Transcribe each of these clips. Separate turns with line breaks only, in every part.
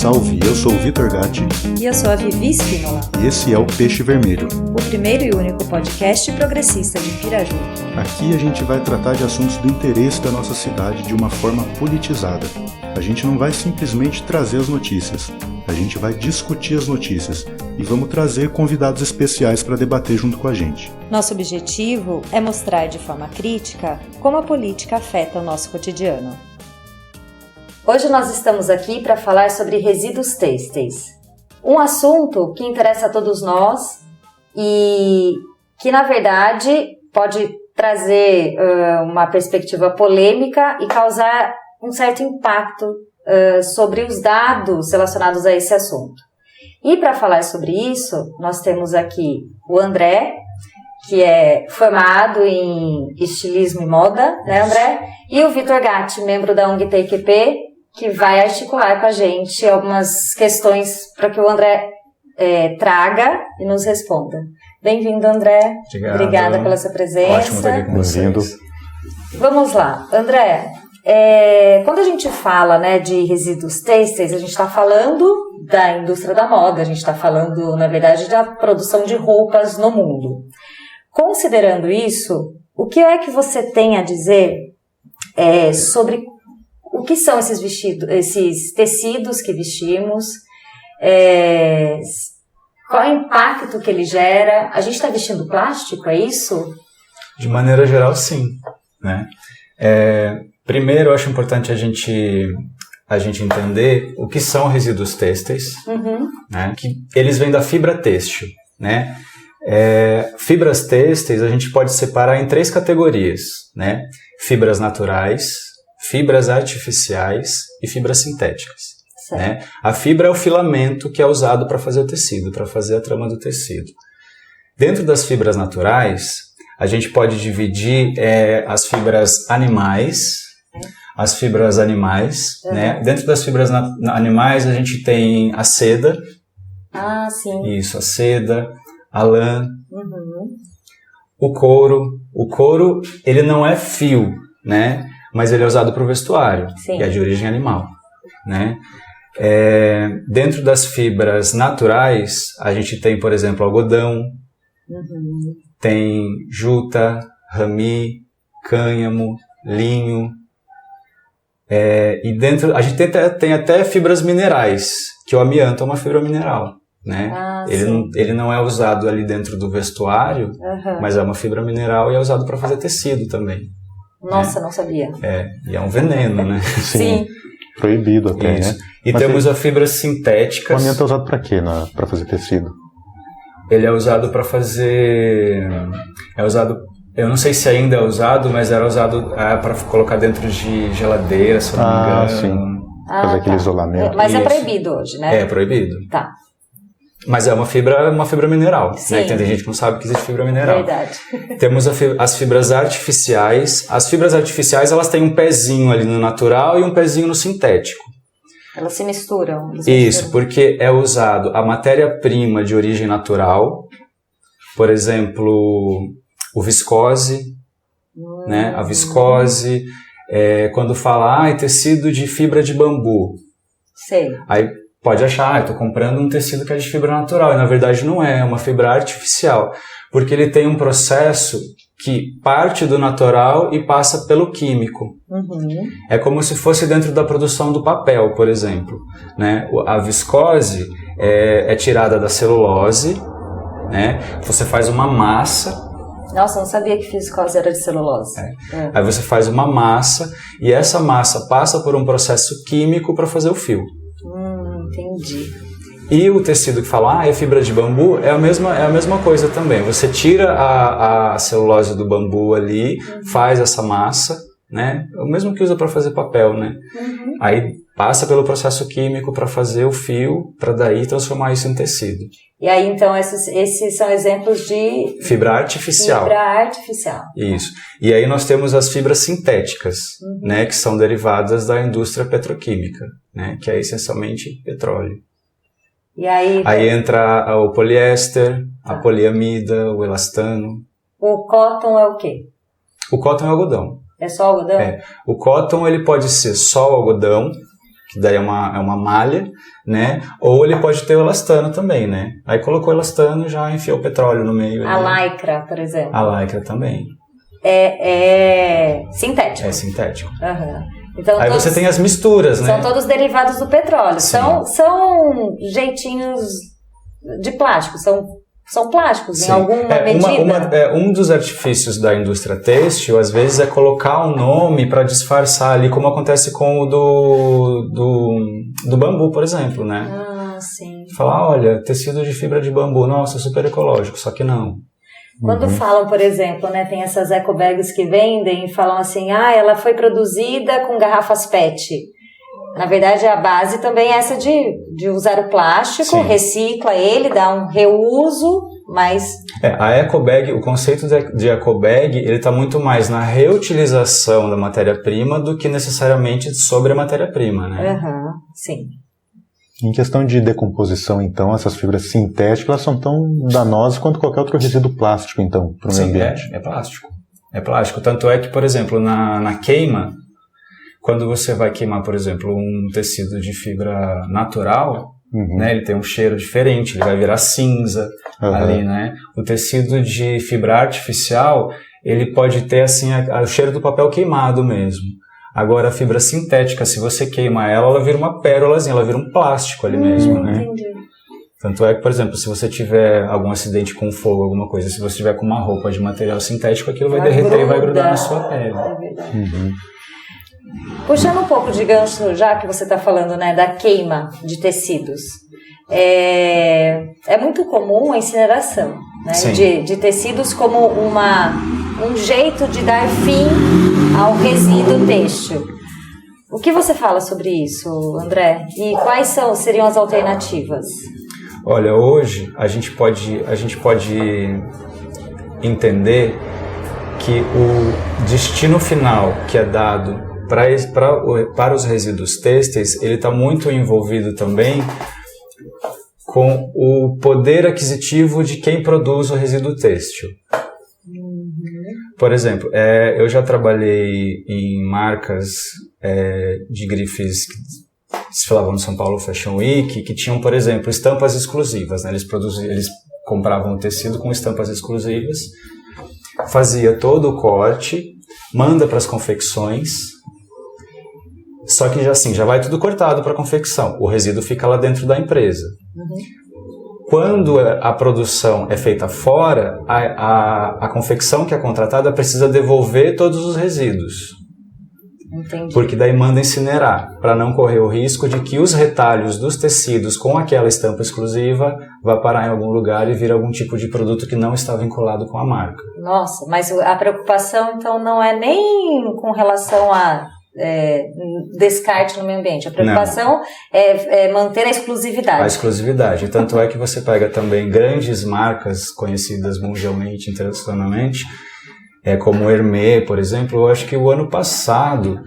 Salve, eu sou o Vitor Gatti.
E eu sou a Vivi Espínola.
E esse é o Peixe Vermelho,
o primeiro e único podcast progressista de Piraju.
Aqui a gente vai tratar de assuntos do interesse da nossa cidade de uma forma politizada. A gente não vai simplesmente trazer as notícias, a gente vai discutir as notícias e vamos trazer convidados especiais para debater junto com a gente.
Nosso objetivo é mostrar de forma crítica como a política afeta o nosso cotidiano. Hoje nós estamos aqui para falar sobre resíduos têxteis, um assunto que interessa a todos nós e que, na verdade, pode trazer uma perspectiva polêmica e causar um certo impacto sobre os dados relacionados a esse assunto. E para falar sobre isso, nós temos aqui o André, que é formado em estilismo e moda, né, André? E o Vitor Gatti, membro da ONG TQP, que vai articular com a gente algumas questões para que o André traga e nos responda. Bem-vindo, André. Obrigada pela sua presença.
Ótimo estar aqui com vocês.
Vamos lá, André. Quando a gente fala, né, de resíduos têxteis, a gente está falando da indústria da moda, a gente está falando, na verdade, da produção de roupas no mundo. Considerando isso, o que é que você tem a dizer sobre o que são esses tecidos que vestimos? Qual é o impacto que ele gera? A gente está vestindo plástico, é isso?
De maneira geral, sim, né? Primeiro, eu acho importante a gente entender o que são resíduos têxteis, né? Que eles vêm da fibra têxtil, né? Fibras têxteis a gente pode separar em 3 categorias, né? Fibras naturais, fibras artificiais e fibras sintéticas. Né? A fibra é o filamento que é usado para fazer o tecido, para fazer a trama do tecido. Dentro das fibras naturais, a gente pode dividir as fibras animais, as fibras animais. Né? Dentro das fibras animais, a gente tem a seda.
Ah, sim.
Isso, a seda, a lã, o couro. O couro, ele não é fio, né? Mas ele é usado para o vestuário,
sim,
que é de origem animal, né? Dentro das fibras naturais, a gente tem, por exemplo, algodão, tem juta, rami, cânhamo, linho, e dentro a gente tem até fibras minerais, que o amianto é uma fibra mineral, né? Ele não é usado ali dentro do vestuário, mas é uma fibra mineral e é usado para fazer tecido também.
Nossa, não sabia.
E é um veneno, né?
Sim. Proibido até,
isso,
né?
E temos as fibras sintéticas.
O amianto é usado para quê? Para fazer tecido?
Ele é usado para fazer... Eu não sei se ainda é usado, mas era usado para colocar dentro de geladeira, se não me engano.
Sim. Fazer aquele isolamento.
Mas é proibido hoje, né?
É proibido.
Tá.
Mas é uma fibra mineral,
sim,
né? Tem gente que não sabe que existe fibra mineral.
Verdade.
Temos as fibras artificiais. As fibras artificiais, elas têm um pezinho ali no natural e um pezinho no sintético.
Elas se misturam.
Isso, porque é usado a matéria-prima de origem natural, por exemplo, o viscose, né? A viscose, quando fala, tecido de fibra de bambu.
Sei.
Aí pode achar, estou comprando um tecido que é de fibra natural, e na verdade não é uma fibra artificial, porque ele tem um processo que parte do natural e passa pelo químico. É como se fosse dentro da produção do papel, por exemplo, né? A viscose é tirada da celulose, né? Você faz uma massa.
Nossa, não sabia que viscose era de celulose.
Aí você faz uma massa e essa massa passa por um processo químico para fazer o fio.
Entendi.
E o tecido que fala, é fibra de bambu, é a mesma coisa também. Você tira a celulose do bambu ali, faz essa massa, né? É o mesmo que usa para fazer papel, né? Aí passa pelo processo químico para fazer o fio, para daí transformar isso em tecido.
E aí, então, esses são exemplos de...
Fibra artificial.
Fibra artificial.
Isso. E aí nós temos as fibras sintéticas, né? Que são derivadas da indústria petroquímica, né? Que é essencialmente petróleo.
E aí
entra o poliéster, a poliamida, o elastano.
O cotton é o quê?
O cotton é algodão.
É só algodão?
O cotton ele pode ser só algodão, que daí é uma malha, né? Ou ele pode ter o elastano também, né? Aí colocou o elastano e já enfiou o petróleo no meio.
A lycra, por exemplo.
A lycra também.
É sintético.
É sintético.
Uhum. Então,
aí você tem as misturas, né?
São todos derivados do petróleo. São jeitinhos de plástico, são plásticos. Sim. Em alguma medida.
Um dos artifícios da indústria têxtil, às vezes, é colocar um nome para disfarçar ali, como acontece com o do bambu, por exemplo, né?
Ah, sim.
Falar, olha, tecido de fibra de bambu, nossa, super ecológico, só que não.
Quando falam, por exemplo, né, tem essas ecobags que vendem e falam assim, ela foi produzida com garrafas PET. Na verdade, a base também é essa de usar o plástico, sim, recicla ele, dá um reuso, mas...
A ecobag, o conceito de ecobag, ele está muito mais na reutilização da matéria-prima do que necessariamente sobre a matéria-prima, né?
Sim.
Em questão de decomposição, então, essas fibras sintéticas, elas são tão danosas quanto qualquer outro resíduo plástico, então, para o meio ambiente.
É plástico. É plástico. Tanto é que, por exemplo, na queima, quando você vai queimar, por exemplo, um tecido de fibra natural, né, ele tem um cheiro diferente, ele vai virar cinza ali, né? O tecido de fibra artificial, ele pode ter, assim, o cheiro do papel queimado mesmo. Agora, a fibra sintética, se você queima ela vira uma pérolazinha, ela vira um plástico ali mesmo, né?
Entendi.
Tanto é que, por exemplo, se você tiver algum acidente com fogo, alguma coisa, se você tiver com uma roupa de material sintético, aquilo vai derreter e vai grudar na sua pele.
É verdade. Puxando um pouco de gancho, já que você está falando, né, da queima de tecidos, é muito comum a incineração, né, de tecidos como um jeito de dar fim ao resíduo têxtil. O que você fala sobre isso, André? E quais seriam as alternativas?
Olha, hoje a gente pode entender que o destino final que é dado para os resíduos têxteis, ele está muito envolvido também com o poder aquisitivo de quem produz o resíduo têxtil. Por exemplo, eu já trabalhei em marcas de grifes que desfilavam no São Paulo Fashion Week, que tinham, por exemplo, estampas exclusivas, né? Eles compravam o tecido com estampas exclusivas, fazia todo o corte, manda para as confecções, só que já vai tudo cortado para a confecção, o resíduo fica lá dentro da empresa. Quando a produção é feita fora, a confecção que é contratada precisa devolver todos os resíduos.
Entendi.
Porque daí manda incinerar, para não correr o risco de que os retalhos dos tecidos com aquela estampa exclusiva vá parar em algum lugar e vir algum tipo de produto que não está vinculado com a marca.
Nossa, mas a preocupação então não é nem com relação a descarte no meio ambiente. A preocupação é manter a exclusividade.
A exclusividade. Tanto é que você pega também grandes marcas conhecidas mundialmente, internacionalmente, como Hermès, por exemplo. Eu acho que o ano passado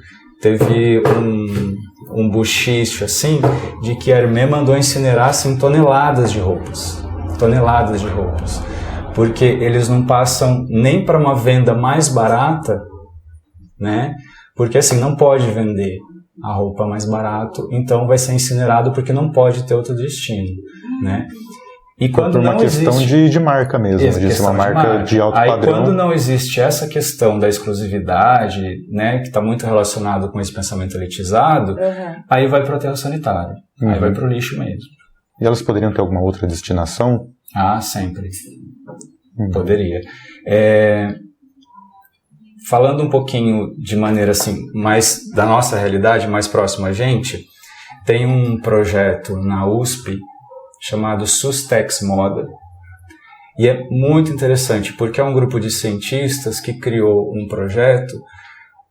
teve um buchicho assim, de que a Hermès mandou incinerar assim, toneladas de roupas. Porque eles não passam nem para uma venda mais barata, né? Porque assim, não pode vender a roupa mais barato, então vai ser incinerado porque não pode ter outro destino, né? E quando
por uma questão de marca mesmo, de ser uma marca de alto padrão.
Aí quando não existe essa questão da exclusividade, né, que está muito relacionado com esse pensamento elitizado, aí vai para o aterro sanitário, aí vai para o lixo mesmo.
E elas poderiam ter alguma outra destinação?
Ah, sempre. Poderia. Falando um pouquinho de maneira assim, mais da nossa realidade, mais próxima a gente, tem um projeto na USP chamado Sustex Moda, e é muito interessante porque é um grupo de cientistas que criou um projeto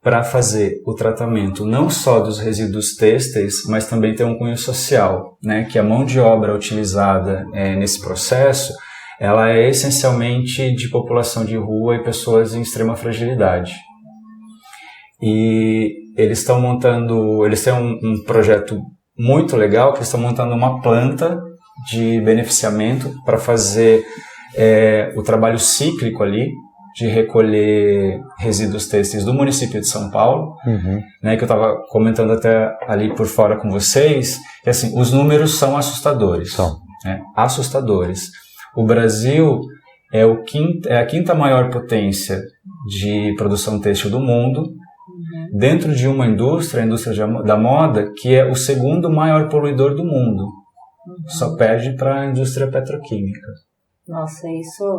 para fazer o tratamento não só dos resíduos têxteis, mas também tem um cunho social, né? Que a mão de obra utilizada nesse processo, ela é essencialmente de população de rua e pessoas em extrema fragilidade. E eles têm um projeto muito legal, que eles estão montando uma planta de beneficiamento para fazer o trabalho cíclico ali, de recolher resíduos têxteis do município de São Paulo, né, que eu estava comentando até ali por fora com vocês, que assim, os números são assustadores. Né, assustadores. O Brasil é a quinta maior potência de produção têxtil do mundo, dentro de uma indústria, a indústria da moda, que é o segundo maior poluidor do mundo. Só perde para a indústria petroquímica.
Nossa,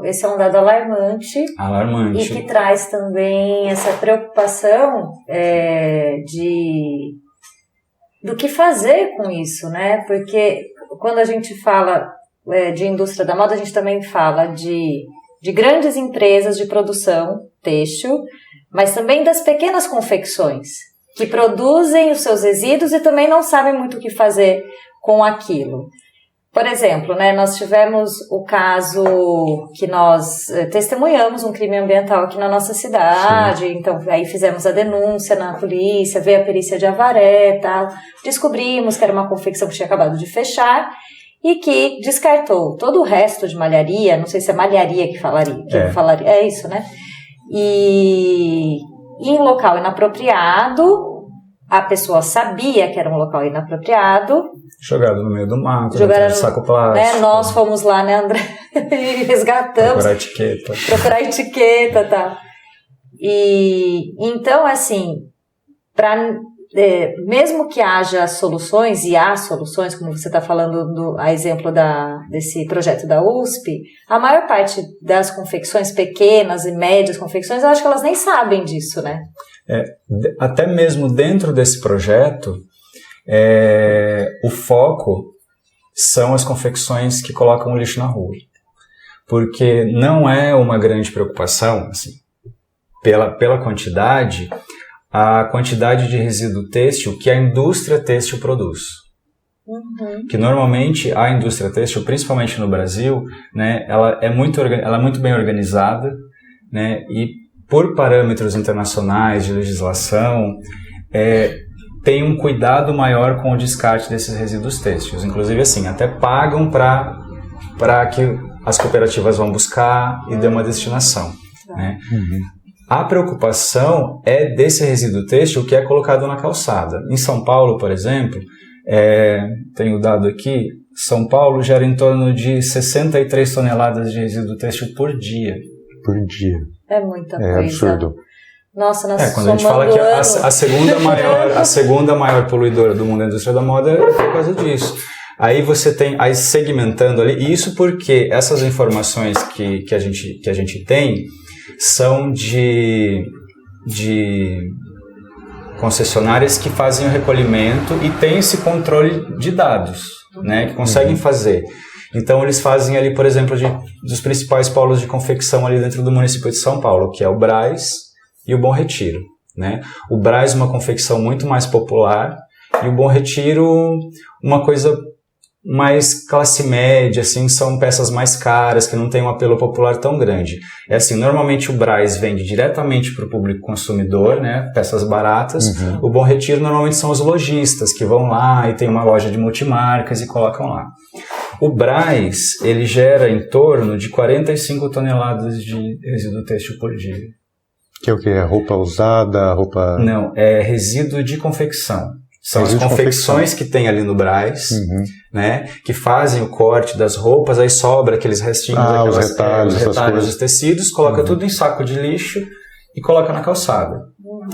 esse é um dado alarmante.
Alarmante.
E que traz também essa preocupação do que fazer com isso, né? Porque quando a gente fala de indústria da moda, a gente também fala de grandes empresas de produção têxtil, mas também das pequenas confecções, que produzem os seus resíduos e também não sabem muito o que fazer com aquilo. Por exemplo, né, nós tivemos o caso que nós testemunhamos um crime ambiental aqui na nossa cidade. Sim. Então aí fizemos a denúncia na polícia, veio a perícia de Avaré e tal, descobrimos que era uma confecção que tinha acabado de fechar e que descartou todo o resto de malharia, não sei se é malharia que falaria, é isso, né? E em local inapropriado, a pessoa sabia que era um local inapropriado.
Jogado no meio do mato, no saco plástico.
Né? Nós fomos lá, né, André? E resgatamos. Procurar etiqueta e tal. E então, assim, mesmo que haja soluções, e há soluções, como você está falando, a exemplo desse projeto da USP, a maior parte das confecções pequenas e médias confecções, eu acho que elas nem sabem disso, né?
Até mesmo dentro desse projeto, o foco são as confecções que colocam o lixo na rua. Porque não é uma grande preocupação, assim, pela quantidade, a quantidade de resíduo têxtil que a indústria têxtil produz. Que normalmente a indústria têxtil, principalmente no Brasil, né, ela é muito bem organizada, né, e por parâmetros internacionais de legislação, tem um cuidado maior com o descarte desses resíduos têxteis. Inclusive, assim, até pagam para que as cooperativas vão buscar e dê uma destinação. Né? A preocupação é desse resíduo têxtil que é colocado na calçada. Em São Paulo, por exemplo, tenho o dado aqui, São Paulo gera em torno de 63 toneladas de resíduo têxtil por dia.
Por dia.
É muita coisa.
É absurdo.
Nossa, nós
quando a gente fala que a segunda maior poluidora do mundo é a indústria da moda, é por causa disso. Aí você tem, segmentando ali, e isso porque essas informações que a gente tem são de concessionárias que fazem o recolhimento e tem esse controle de dados, né, que conseguem fazer. Então eles fazem ali, por exemplo, dos principais polos de confecção ali dentro do município de São Paulo, que é o Brás e o Bom Retiro, né? O Brás uma confecção muito mais popular e o Bom Retiro uma coisa mais classe média, assim, são peças mais caras, que não tem um apelo popular tão grande. É assim, normalmente o Brás vende diretamente para o público consumidor, né, peças baratas. O Bom Retiro normalmente são os lojistas que vão lá e tem uma loja de multimarcas e colocam lá. O Brás, ele gera em torno de 45 toneladas de resíduo têxtil por dia.
Que é o que? É roupa usada, roupa...
Não, é resíduo de confecção. São as confecções que tem ali no Brás, né, que fazem o corte das roupas, aí sobra aqueles restinhos,
os retalhos
dos tecidos, coloca tudo em saco de lixo e coloca na calçada.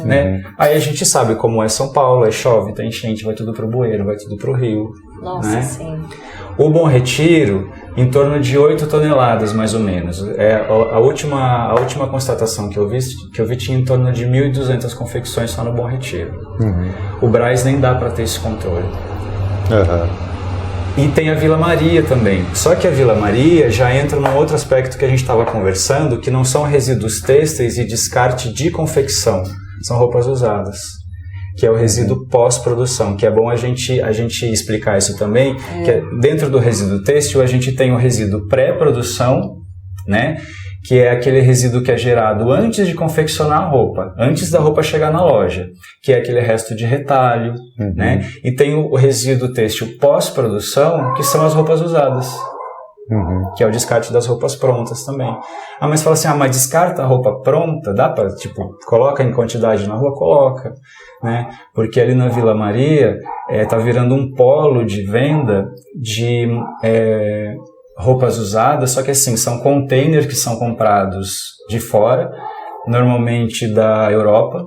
Né? Aí a gente sabe como é São Paulo, aí chove, tem enchente, vai tudo pro bueiro, vai tudo pro rio.
Nossa,
né?
Sim.
O Bom Retiro, em torno de 8 toneladas, mais ou menos. A última constatação que eu vi tinha em torno de 1.200 confecções só no Bom Retiro. O Brás nem dá para ter esse controle. E tem a Vila Maria também. Só que a Vila Maria já entra num outro aspecto que a gente estava conversando, que não são resíduos têxteis e descarte de confecção. São roupas usadas, que é o resíduo pós-produção, que é bom a gente explicar isso também, que dentro do resíduo têxtil a gente tem o resíduo pré-produção, né, que é aquele resíduo que é gerado antes de confeccionar a roupa, antes da roupa chegar na loja, que é aquele resto de retalho, né, e tem o resíduo têxtil pós-produção, que são as roupas usadas. que é o descarte das roupas prontas também. Mas fala assim, mas descarta a roupa pronta, dá para, coloca em quantidade na rua? Coloca, né? Porque ali na Vila Maria tá virando um polo de venda de roupas usadas, só que assim, são containers que são comprados de fora, normalmente da Europa,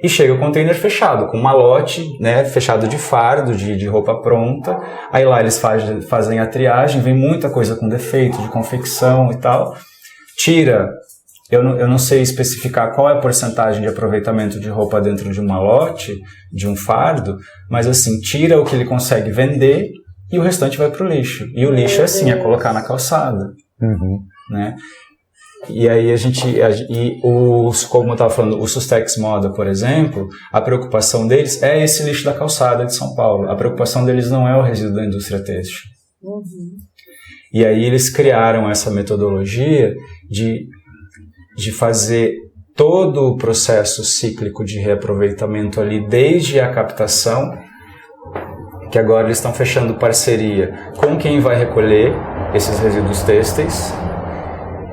e chega o container fechado, com um malote, né, fechado de fardo, de roupa pronta. Aí lá eles fazem a triagem, vem muita coisa com defeito, de confecção e tal. Tira, eu não sei especificar qual é a porcentagem de aproveitamento de roupa dentro de um malote, de um fardo, mas assim, tira o que ele consegue vender e o restante vai para o lixo. E o lixo é colocar na calçada, né? E aí como eu estava falando, o Sustex Moda, por exemplo, a preocupação deles é esse lixo da calçada de São Paulo. A preocupação deles não é o resíduo da indústria têxtil. E aí eles criaram essa metodologia de fazer todo o processo cíclico de reaproveitamento ali, desde a captação, que agora eles estão fechando parceria com quem vai recolher esses resíduos têxteis,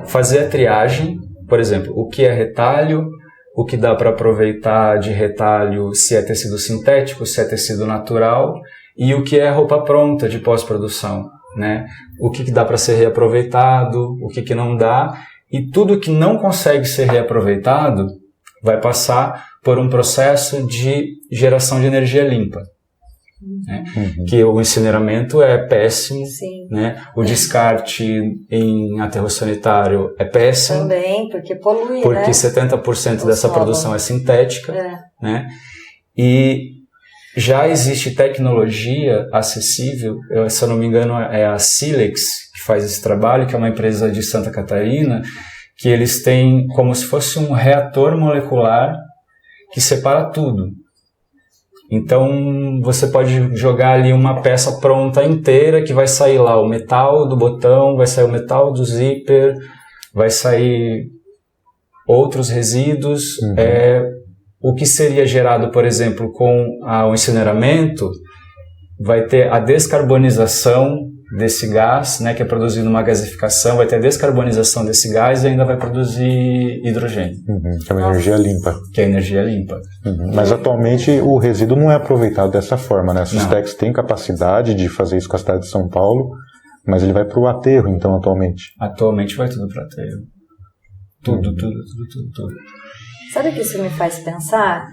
fazer a triagem, por exemplo, o que é retalho, o que dá para aproveitar de retalho, se é tecido sintético, se é tecido natural, e o que é roupa pronta de pós-produção, né? O que dá para ser reaproveitado, o que não dá, e tudo que não consegue ser reaproveitado vai passar por um processo de geração de energia limpa. Né? Que o incineramento é péssimo, né? O descarte em aterro sanitário é péssimo
também, porque polui,
porque
né?
70% dessa produção é sintética, né? E já existe tecnologia acessível, se eu não me engano é a Silex que faz esse trabalho, que é uma empresa de Santa Catarina, que eles têm como se fosse um reator molecular que separa tudo. Então, você pode jogar ali uma peça pronta inteira, que vai sair lá o metal do botão, vai sair o metal do zíper, vai sair outros resíduos. O que seria gerado, por exemplo, com o incineramento, vai ter a descarbonização desse gás, né, que é produzido numa gasificação, vai ter a descarbonização desse gás e ainda vai produzir hidrogênio.
Que é uma energia limpa.
Que é energia limpa.
Mas atualmente o resíduo não é aproveitado dessa forma, né? A Sustex tem capacidade de fazer isso com a cidade de São Paulo, mas ele vai para o aterro, então, atualmente.
Atualmente vai tudo para o aterro. Tudo.
Sabe o que isso me faz pensar?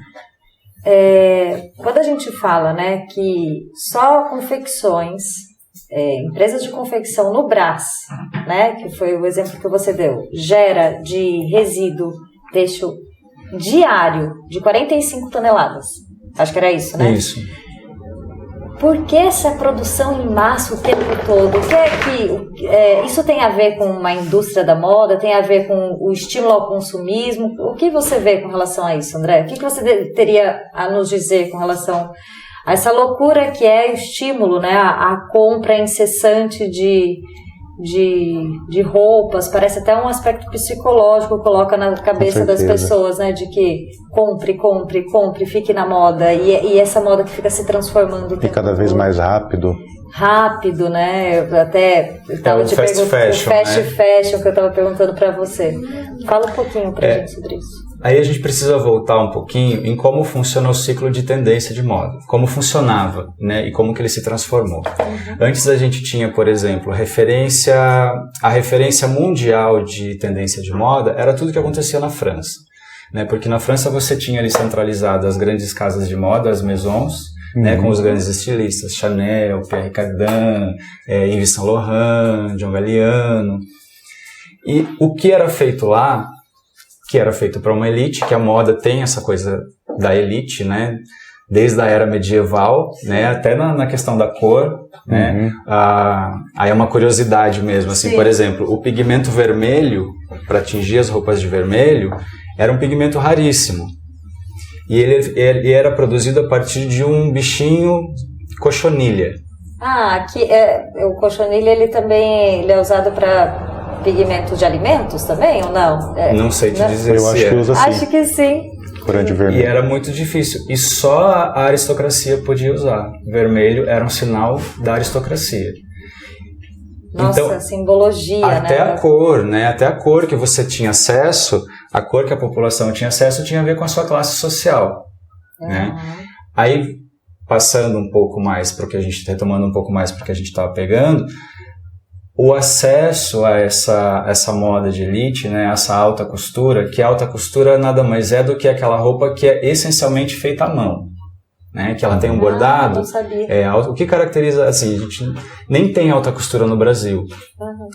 Quando a gente fala, né, que só confecções, empresas de confecção no Brás, né, que foi o exemplo que você deu, gera de resíduo têxtil diário de 45 toneladas. Acho que era isso, né?
Isso.
Por que essa produção em massa o tempo todo? Isso tem a ver com uma indústria da moda? Tem a ver com o estímulo ao consumismo? O que você vê com relação a isso, André? O que você teria a nos dizer com relação a essa loucura que é o estímulo, né? A compra incessante de roupas? Parece até um aspecto psicológico, coloca na cabeça das pessoas, né? De que compre, fique na moda, e essa moda que fica se transformando.
E cada vez mais rápido,
né? Eu até estava te perguntando, fast fashion, que eu estava perguntando para você. Fala um pouquinho pra gente sobre isso.
Aí a gente precisa voltar um pouquinho em como funciona o ciclo de tendência de moda, como funcionava, né, e como que ele se transformou. Antes a gente tinha, por exemplo, a referência mundial de tendência de moda era tudo que acontecia na França, né, porque na França você tinha ali centralizado as grandes casas de moda, as maisons, né, com os grandes estilistas, Chanel, Pierre Cardin, Yves Saint Laurent, John Galliano. E o que era feito lá, que era feito para uma elite, que a moda tem essa coisa da elite, né? Desde a era medieval, né? Até na questão da cor, né? Aí é uma curiosidade mesmo, assim, por exemplo, o pigmento vermelho, para atingir as roupas de vermelho, era um pigmento raríssimo. E ele era produzido a partir de um bichinho cochonilha.
O cochonilha ele também é usado para pigmentos de alimentos também, ou não?
Não sei te dizer.
Eu acho que usa sim.
Acho que sim.
Corante vermelho.
E era muito difícil. E só a aristocracia podia usar. Vermelho era um sinal da aristocracia.
Nossa,
então,
simbologia,
até
né?
a cor, né? Até a cor que você tinha acesso, a cor que a população tinha acesso tinha a ver com a sua classe social, né? Aí, passando um pouco mais para o que a gente, retomando um pouco mais para o que a gente estava pegando, o acesso a essa moda de elite, né? Essa alta costura, que a alta costura nada mais é do que aquela roupa que é essencialmente feita à mão. Né, que ela tem um bordado,
não sabia.
O que caracteriza, assim, a gente nem tem alta costura no Brasil,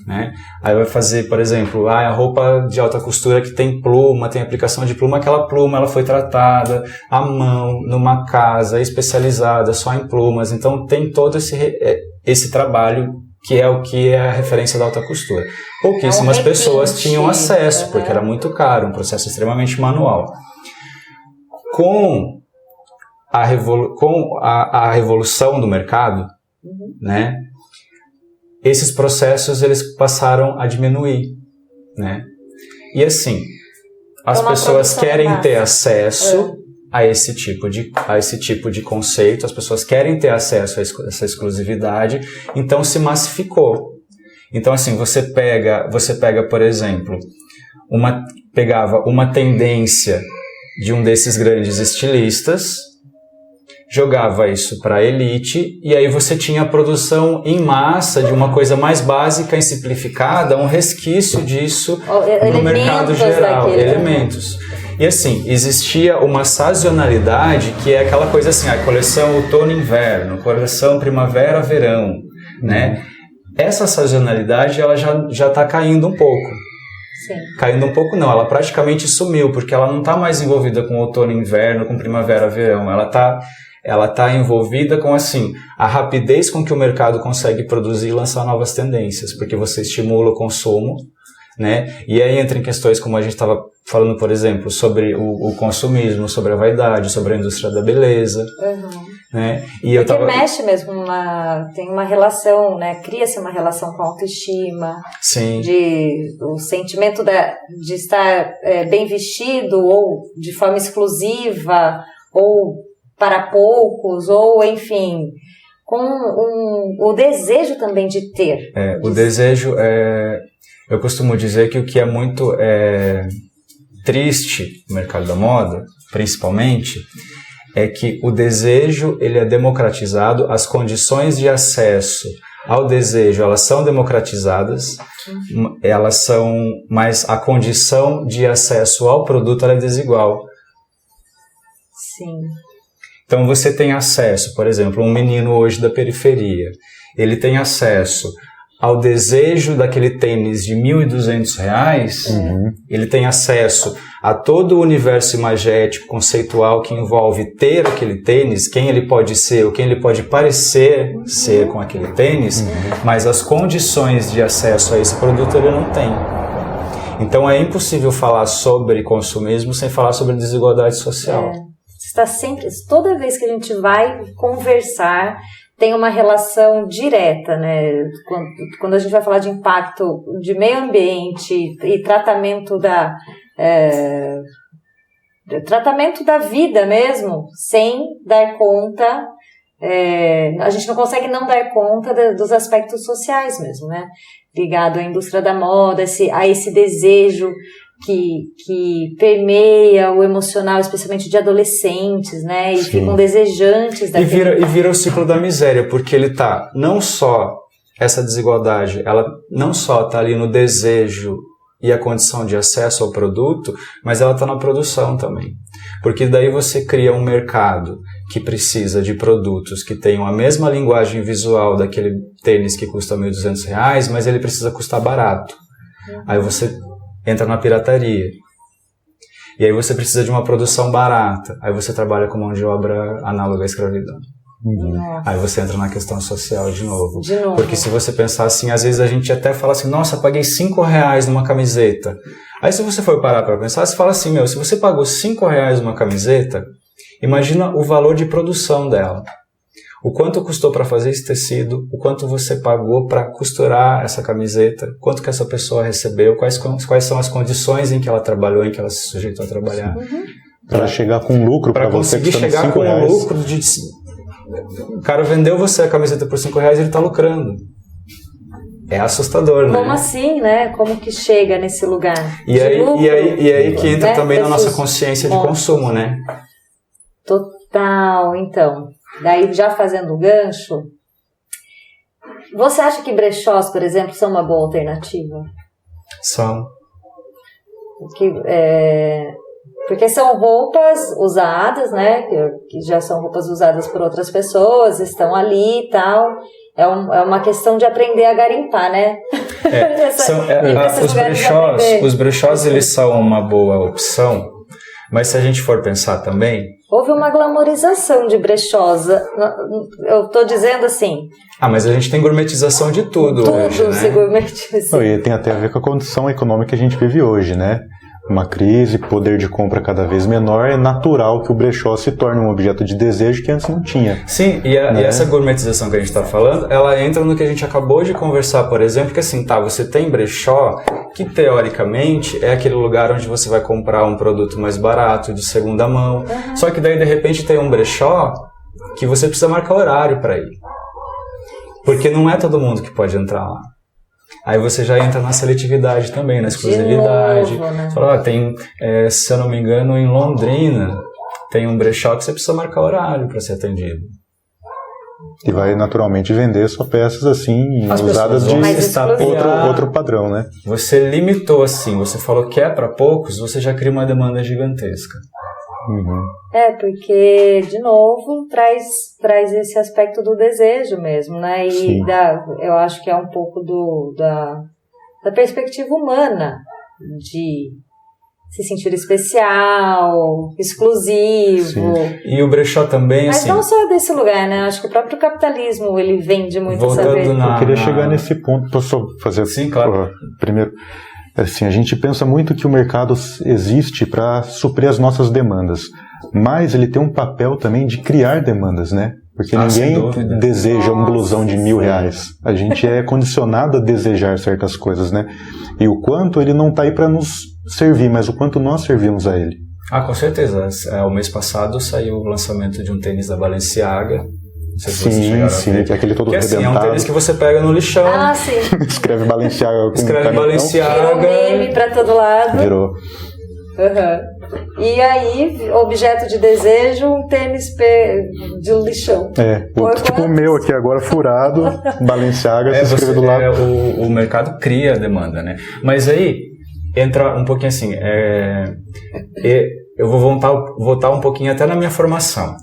né? Aí vai fazer, por exemplo, a roupa de alta costura que tem pluma, tem aplicação de pluma, aquela pluma ela foi tratada à mão, numa casa especializada só em plumas, então tem todo esse trabalho que é a referência da alta costura. Pouquíssimas pessoas tinham acesso, porque era muito caro, um processo extremamente manual. Com a revolução do mercado, né, esses processos eles passaram a diminuir, né? E assim, as pessoas querem ter acesso a esse tipo de conceito, as pessoas querem ter acesso a essa exclusividade, então se massificou. Então assim, você pega, por exemplo, pegava uma tendência de um desses grandes estilistas, jogava isso para a elite, e aí você tinha a produção em massa de uma coisa mais básica e simplificada, um resquício disso no mercado geral, elementos. E assim, existia uma sazonalidade que é aquela coisa assim, a coleção outono-inverno, coleção primavera-verão, né? Essa sazonalidade ela já está caindo um pouco. Sim. Caindo um pouco não, ela praticamente sumiu, porque ela não está mais envolvida com outono e inverno, com primavera-verão, ela está envolvida com, assim, a rapidez com que o mercado consegue produzir e lançar novas tendências, porque você estimula o consumo, né? E aí entra em questões como a gente estava falando, por exemplo, sobre o consumismo, sobre a vaidade, sobre a indústria da beleza, né? E
mexe mesmo, tem uma relação, né? Cria-se uma relação com a autoestima,
sim,
o sentimento de estar bem vestido ou de forma exclusiva ou para poucos, ou enfim, com o desejo também de ter.
O desejo, eu costumo dizer que o que é muito triste no mercado da moda, principalmente, é que o desejo ele é democratizado, as condições de acesso ao desejo, elas são democratizadas, mas a condição de acesso ao produto ela é desigual.
Sim.
Então você tem acesso, por exemplo, um menino hoje da periferia, ele tem acesso ao desejo daquele tênis de R$1.200, ele tem acesso a todo o universo imagético, conceitual que envolve ter aquele tênis, quem ele pode ser ou quem ele pode parecer ser com aquele tênis, mas as condições de acesso a esse produto ele não tem. Então é impossível falar sobre consumismo sem falar sobre desigualdade social.
Está sempre, toda vez que a gente vai conversar, tem uma relação direta, né? Quando a gente vai falar de impacto de meio ambiente e tratamento da vida mesmo, sem dar conta, a gente não consegue não dar conta dos aspectos sociais mesmo, né? Ligado à indústria da moda, a esse desejo que permeia o emocional, especialmente de adolescentes, né? E ficam desejantes daquele...
E vira o ciclo da miséria, porque ele tá, não só, essa desigualdade, ela não só tá ali no desejo e a condição de acesso ao produto, mas ela tá na produção também. Porque daí você cria um mercado que precisa de produtos que tenham a mesma linguagem visual daquele tênis que custa R$1.200, mas ele precisa custar barato. Aí você entra na pirataria. E aí você precisa de uma produção barata. Aí você trabalha com mão de obra análoga à escravidão. Aí você entra na questão social de novo. Porque se você pensar assim, às vezes a gente até fala assim, nossa, paguei R$5 numa camiseta. Aí se você for parar para pensar, você fala assim, se você pagou R$5 numa camiseta, imagina o valor de produção dela. O quanto custou para fazer esse tecido, o quanto você pagou para costurar essa camiseta, quanto que essa pessoa recebeu, quais são as condições em que ela trabalhou, em que ela se sujeitou a trabalhar.
Para chegar com lucro para você
conseguir chegar com um lucro de... O cara vendeu você a camiseta por R$5, ele está lucrando. É assustador, né?
Como assim, né? Como que chega nesse lugar?
E aí que entra também na nossa consciência de consumo, né?
Total, então. Daí, já fazendo o gancho, você acha que brechós, por exemplo, são uma boa alternativa?
São.
Porque são roupas usadas, né? Que já são roupas usadas por outras pessoas, estão ali e tal. É uma questão de aprender a garimpar, né?
Os brechós, eles são uma boa opção, mas se a gente for pensar também...
Houve uma glamorização de brechós. Eu tô dizendo assim...
mas a gente tem gourmetização de tudo hoje, né?
Se gourmetiza.
E tem até a ver com a condição econômica que a gente vive hoje, né? Uma crise, poder de compra cada vez menor, é natural que o brechó se torne um objeto de desejo que antes não tinha.
Sim, e essa gourmetização que a gente está falando, ela entra no que a gente acabou de conversar, por exemplo, que assim, você tem brechó, que teoricamente é aquele lugar onde você vai comprar um produto mais barato, de segunda mão, só que daí de repente tem um brechó que você precisa marcar horário para ir. Porque não é todo mundo que pode entrar lá. Aí você já entra na seletividade também, na exclusividade.
De novo, né?
Você fala, tem, se eu não me engano, em Londrina, tem um brechó que você precisa marcar horário para ser atendido.
E vai naturalmente vender só peças assim,
As
usadas de outro padrão, né?
Você limitou assim, você falou que é para poucos, você já cria uma demanda gigantesca.
Uhum.
Porque, de novo, traz esse aspecto do desejo mesmo, né? E eu acho que é um pouco da perspectiva humana de se sentir especial, exclusivo.
Sim.
E o brechó também,
mas
assim...
não só desse lugar, né? Acho que o próprio capitalismo, ele vende muito essa vez.
Eu queria chegar nesse ponto, posso fazer...
Sim, claro.
Primeiro... Assim, a gente pensa muito que o mercado existe para suprir as nossas demandas, mas ele tem um papel também de criar demandas, né? Porque ninguém deseja um blusão de R$1.000. A gente é condicionado a desejar certas coisas, né? E o quanto ele não está aí para nos servir, mas o quanto nós servimos a ele.
Com certeza. O mês passado saiu o lançamento de um tênis da Balenciaga. Não sei se vocês chegaram a ver.
Que é aquele todo
arrebentado.
arrebentado.
É um tênis que você pega no lixão.
Sim.
Escreve Balenciaga com
Escreve Balenciaga.
Virou meme pra todo lado.
Virou.
Uhum. E aí, objeto de desejo, um tênis de lixão.
Tipo o meu aqui agora, furado, Balenciaga, se escreve do lado.
O mercado cria a demanda, né? Mas aí, entra um pouquinho assim, eu vou voltar um pouquinho até na minha formação.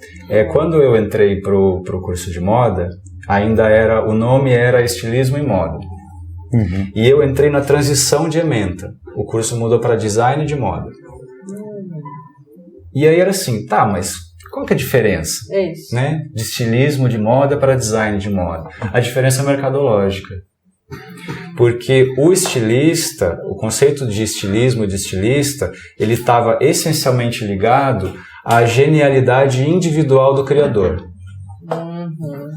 Quando eu entrei pro curso de moda, o nome era Estilismo e Moda.
Uhum.
E eu entrei na transição de ementa. O curso mudou para Design de Moda. E aí era assim, mas qual que é a diferença?
É isso.
Né? De estilismo de moda para design de moda. A diferença é mercadológica. Porque o estilista, o conceito de estilismo e de estilista, ele estava essencialmente ligado à genialidade individual do criador.
Uhum.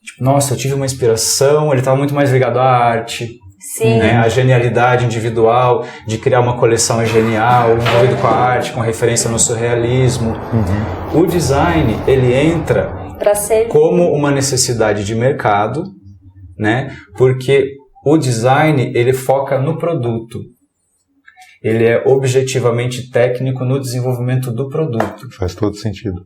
Tipo, nossa, eu tive uma inspiração, ele estava muito mais ligado à arte.
Sim.
Né? A genialidade individual de criar uma coleção genial, envolvido com a arte, com referência no surrealismo. Uhum. O design, ele entra como uma necessidade de mercado, né? Porque o design, ele foca no produto. Ele é objetivamente técnico no desenvolvimento do produto.
Faz todo sentido.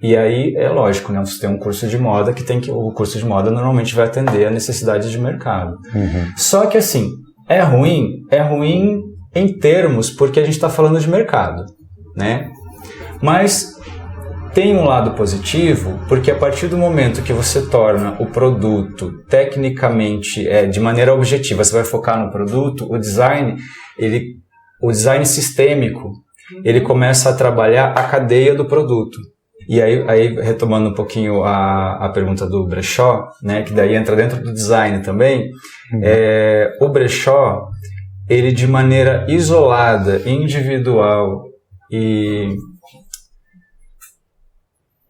E aí, é lógico, né? Você tem um curso de moda o curso de moda normalmente vai atender a necessidades de mercado.
Uhum.
Só que assim, é ruim em termos, porque a gente está falando de mercado, né? Mas tem um lado positivo, porque a partir do momento que você torna o produto tecnicamente, de maneira objetiva, você vai focar no produto, o design sistêmico, ele começa a trabalhar a cadeia do produto. E aí retomando um pouquinho a pergunta do brechó, né, que daí entra dentro do design também, o brechó, ele de maneira isolada, individual e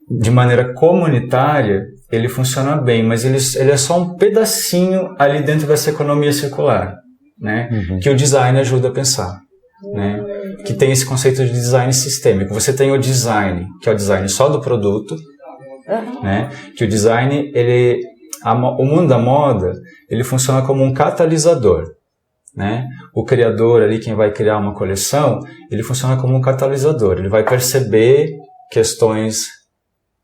de maneira comunitária, ele funciona bem, mas ele é só um pedacinho ali dentro dessa economia circular, né, que o design ajuda a pensar. Né, que tem esse conceito de design sistêmico. Você tem o design, que é o design só do produto, né, que o design o mundo da moda, ele funciona como um catalisador, né? O criador ali, quem vai criar uma coleção, ele funciona como um catalisador. Ele vai perceber questões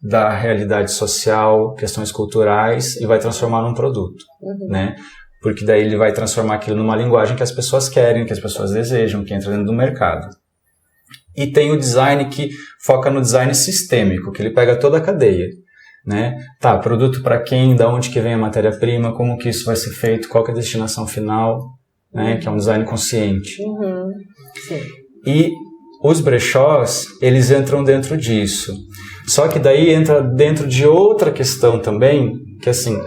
da realidade social, questões culturais e vai transformar num produto, né? Porque daí ele vai transformar aquilo numa linguagem que as pessoas querem, que as pessoas desejam, que entra dentro do mercado. E tem o design que foca no design sistêmico, que ele pega toda a cadeia, né? Tá, produto para quem, da onde que vem a matéria-prima, como que isso vai ser feito, qual que é a destinação final, né? Que é um design consciente.
Sim.
E os brechós, eles entram dentro disso. Só que daí entra dentro de outra questão também, que assim,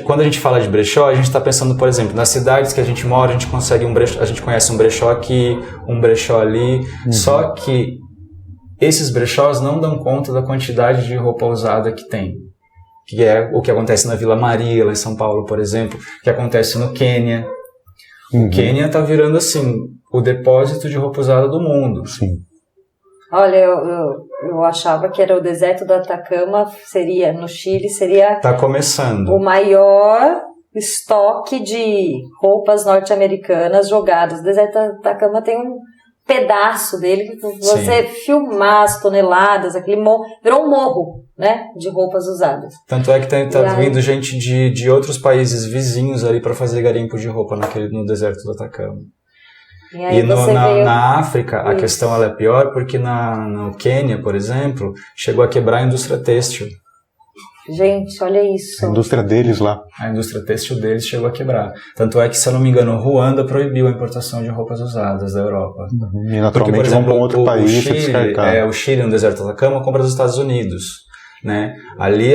quando a gente fala de brechó, a gente está pensando, por exemplo, nas cidades que a gente mora, a gente consegue a gente conhece um brechó aqui, um brechó ali, só que esses brechós não dão conta da quantidade de roupa usada que tem. Que é o que acontece na Vila Maria, lá em São Paulo, por exemplo, que acontece no Quênia. O Quênia está virando, assim, o depósito de roupa usada do mundo.
Sim.
Olha, eu achava que era o deserto do Atacama, no Chile, seria
Tá começando.
o maior estoque de roupas norte-americanas jogadas. O deserto do Atacama tem um pedaço dele que você filmar as toneladas, virou um morro, né, de roupas usadas.
Tanto é que tá vindo gente de outros países vizinhos ali para fazer garimpo de roupa no deserto do Atacama. E na África, a questão ela é pior porque no Quênia, por exemplo, chegou a quebrar a indústria têxtil.
Gente, olha isso.
A indústria deles lá.
A indústria têxtil deles chegou a quebrar. Tanto é que, se eu não me engano, Ruanda proibiu a importação de roupas usadas da Europa.
E naturalmente porque, por exemplo, vão para um outro país e descartar.
O Chile, no deserto do Atacama, compra dos Estados Unidos. Né? Ali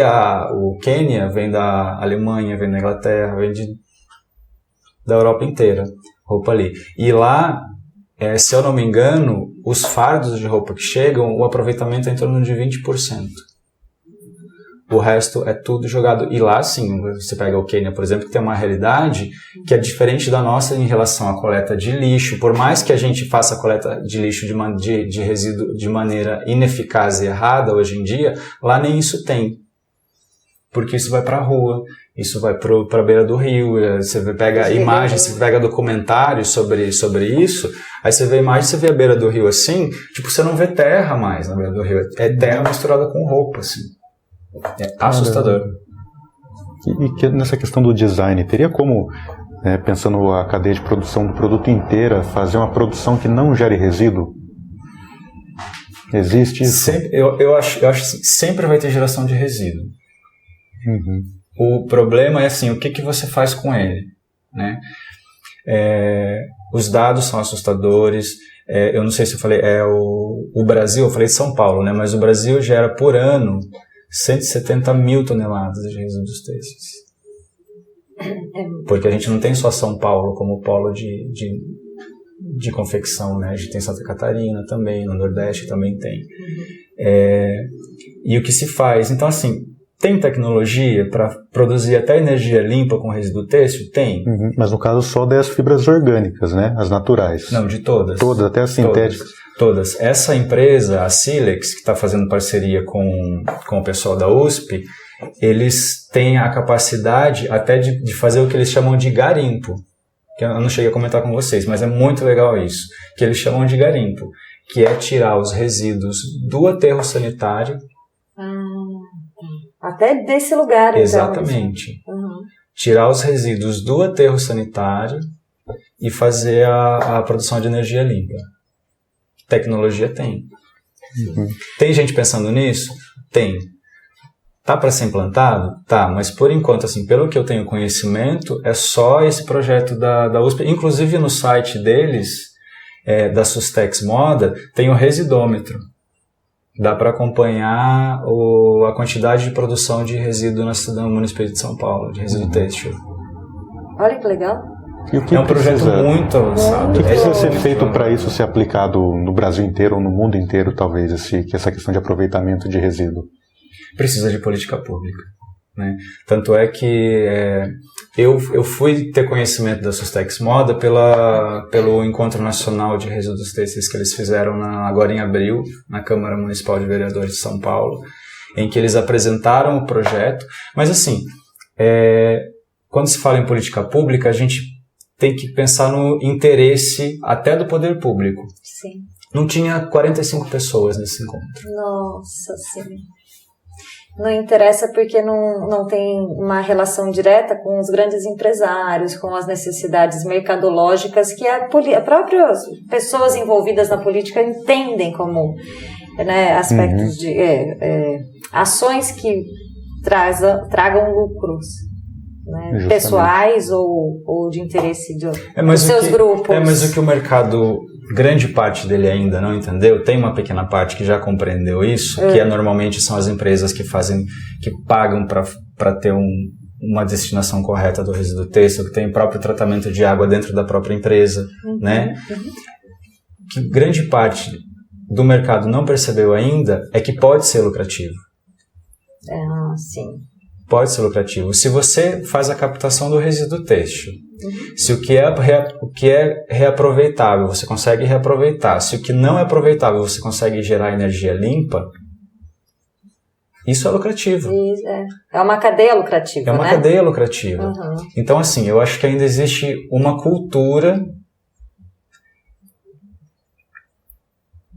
o Quênia vem da Alemanha, vem da Inglaterra, vem da Europa inteira. Roupa ali. E lá, se eu não me engano, os fardos de roupa que chegam, o aproveitamento é em torno de 20%. O resto é tudo jogado. E lá, sim, você pega o Quênia, por exemplo, que tem uma realidade que é diferente da nossa em relação à coleta de lixo. Por mais que a gente faça a coleta de lixo de resíduo de maneira ineficaz e errada hoje em dia, lá nem isso tem. Porque isso vai para a rua, isso vai para a beira do rio, você pega imagens, você pega documentários sobre isso, aí você vê a imagem, você vê a beira do rio assim, tipo, você não vê terra mais na beira do rio, é terra misturada com roupa, assim. É assustador.
E nessa questão do design, teria como, pensando a cadeia de produção do produto inteira, fazer uma produção que não gere resíduo? Existe isso?
Eu acho assim, sempre vai ter geração de resíduo. O problema é assim, o que você faz com ele, né? Os dados são assustadores. Eu não sei se eu falei, o Brasil, eu falei São Paulo, né? Mas o Brasil gera por ano 170 mil toneladas de resíduos têxteis. Porque a gente não tem só São Paulo como polo de confecção, né? A gente tem Santa Catarina também, no Nordeste também tem. E o que se faz? Então, assim, tem tecnologia para produzir até energia limpa com resíduo têxtil? Tem.
Mas no caso só das fibras orgânicas, né? As naturais.
Não, de todas.
Todas, até as sintéticas.
Todas. Essa empresa, a Silex, que está fazendo parceria com o pessoal da USP, eles têm a capacidade até de fazer o que eles chamam de garimpo. Que eu não cheguei a comentar com vocês, mas é muito legal isso. Que eles chamam de garimpo, que é tirar os resíduos do aterro sanitário.
Até desse lugar,
exatamente.
Então.
Tirar os resíduos do aterro sanitário e fazer a produção de energia limpa. Tecnologia tem. Tem gente pensando nisso? Tem. Tá para ser implantado? Tá, mas por enquanto, assim, pelo que eu tenho conhecimento, é só esse projeto da USP. Inclusive no site deles, da Sustex Moda, tem o residômetro. Dá para acompanhar a quantidade de produção de resíduo no município de São Paulo, de resíduo têxtil.
Olha que legal.
E o que
projeto muito avançado.
O que precisa ser feito para isso ser aplicado no Brasil inteiro ou no mundo inteiro, talvez, essa questão de aproveitamento de resíduo?
Precisa de política pública, né? Tanto é que eu fui ter conhecimento da Sustex Moda pelo Encontro Nacional de Resíduos Têxteis que eles fizeram agora em abril, na Câmara Municipal de Vereadores de São Paulo, em que eles apresentaram o projeto. Mas assim, quando se fala em política pública, a gente tem que pensar no interesse até do poder público.
Sim.
Não tinha 45 pessoas nesse encontro.
Nossa Senhora. Não interessa porque não tem uma relação direta com os grandes empresários, com as necessidades mercadológicas que as próprias pessoas envolvidas na política entendem como, né, aspectos de ações que tragam lucros, né, pessoais ou de interesse dos seus grupos.
Mas o que o mercado, grande parte dele ainda não entendeu, tem uma pequena parte que já compreendeu isso, que normalmente são as empresas que pagam para ter uma destinação correta do resíduo têxtil, que tem o próprio tratamento de água dentro da própria empresa, né? Que grande parte do mercado não percebeu ainda é que pode ser lucrativo.
Sim.
Pode ser lucrativo. Se você faz a captação do resíduo têxtil, se o que é reaproveitável você consegue reaproveitar, se o que não é aproveitável você consegue gerar energia limpa, isso é lucrativo.
É uma cadeia lucrativa,
É uma cadeia lucrativa. Então, assim, eu acho que ainda existe uma cultura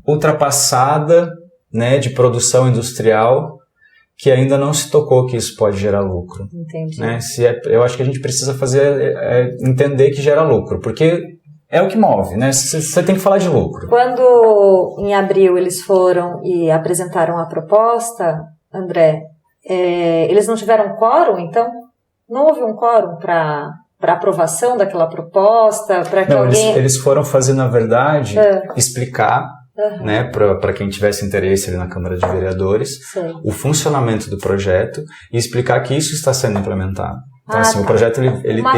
ultrapassada, né, de produção industrial, que ainda não se tocou que isso pode gerar lucro.
Entendi.
Né? Eu acho que a gente precisa entender que gera lucro, porque é o que move, né? Você tem que falar de lucro.
Quando, em abril, eles foram e apresentaram a proposta, André, eles não tiveram quórum, então? Não houve um quórum para aprovação daquela proposta?
Eles foram fazer, na verdade, explicar, né, para quem tivesse interesse ali na Câmara de Vereadores, o funcionamento do projeto e explicar que isso está sendo implementado. Então, assim, o projeto,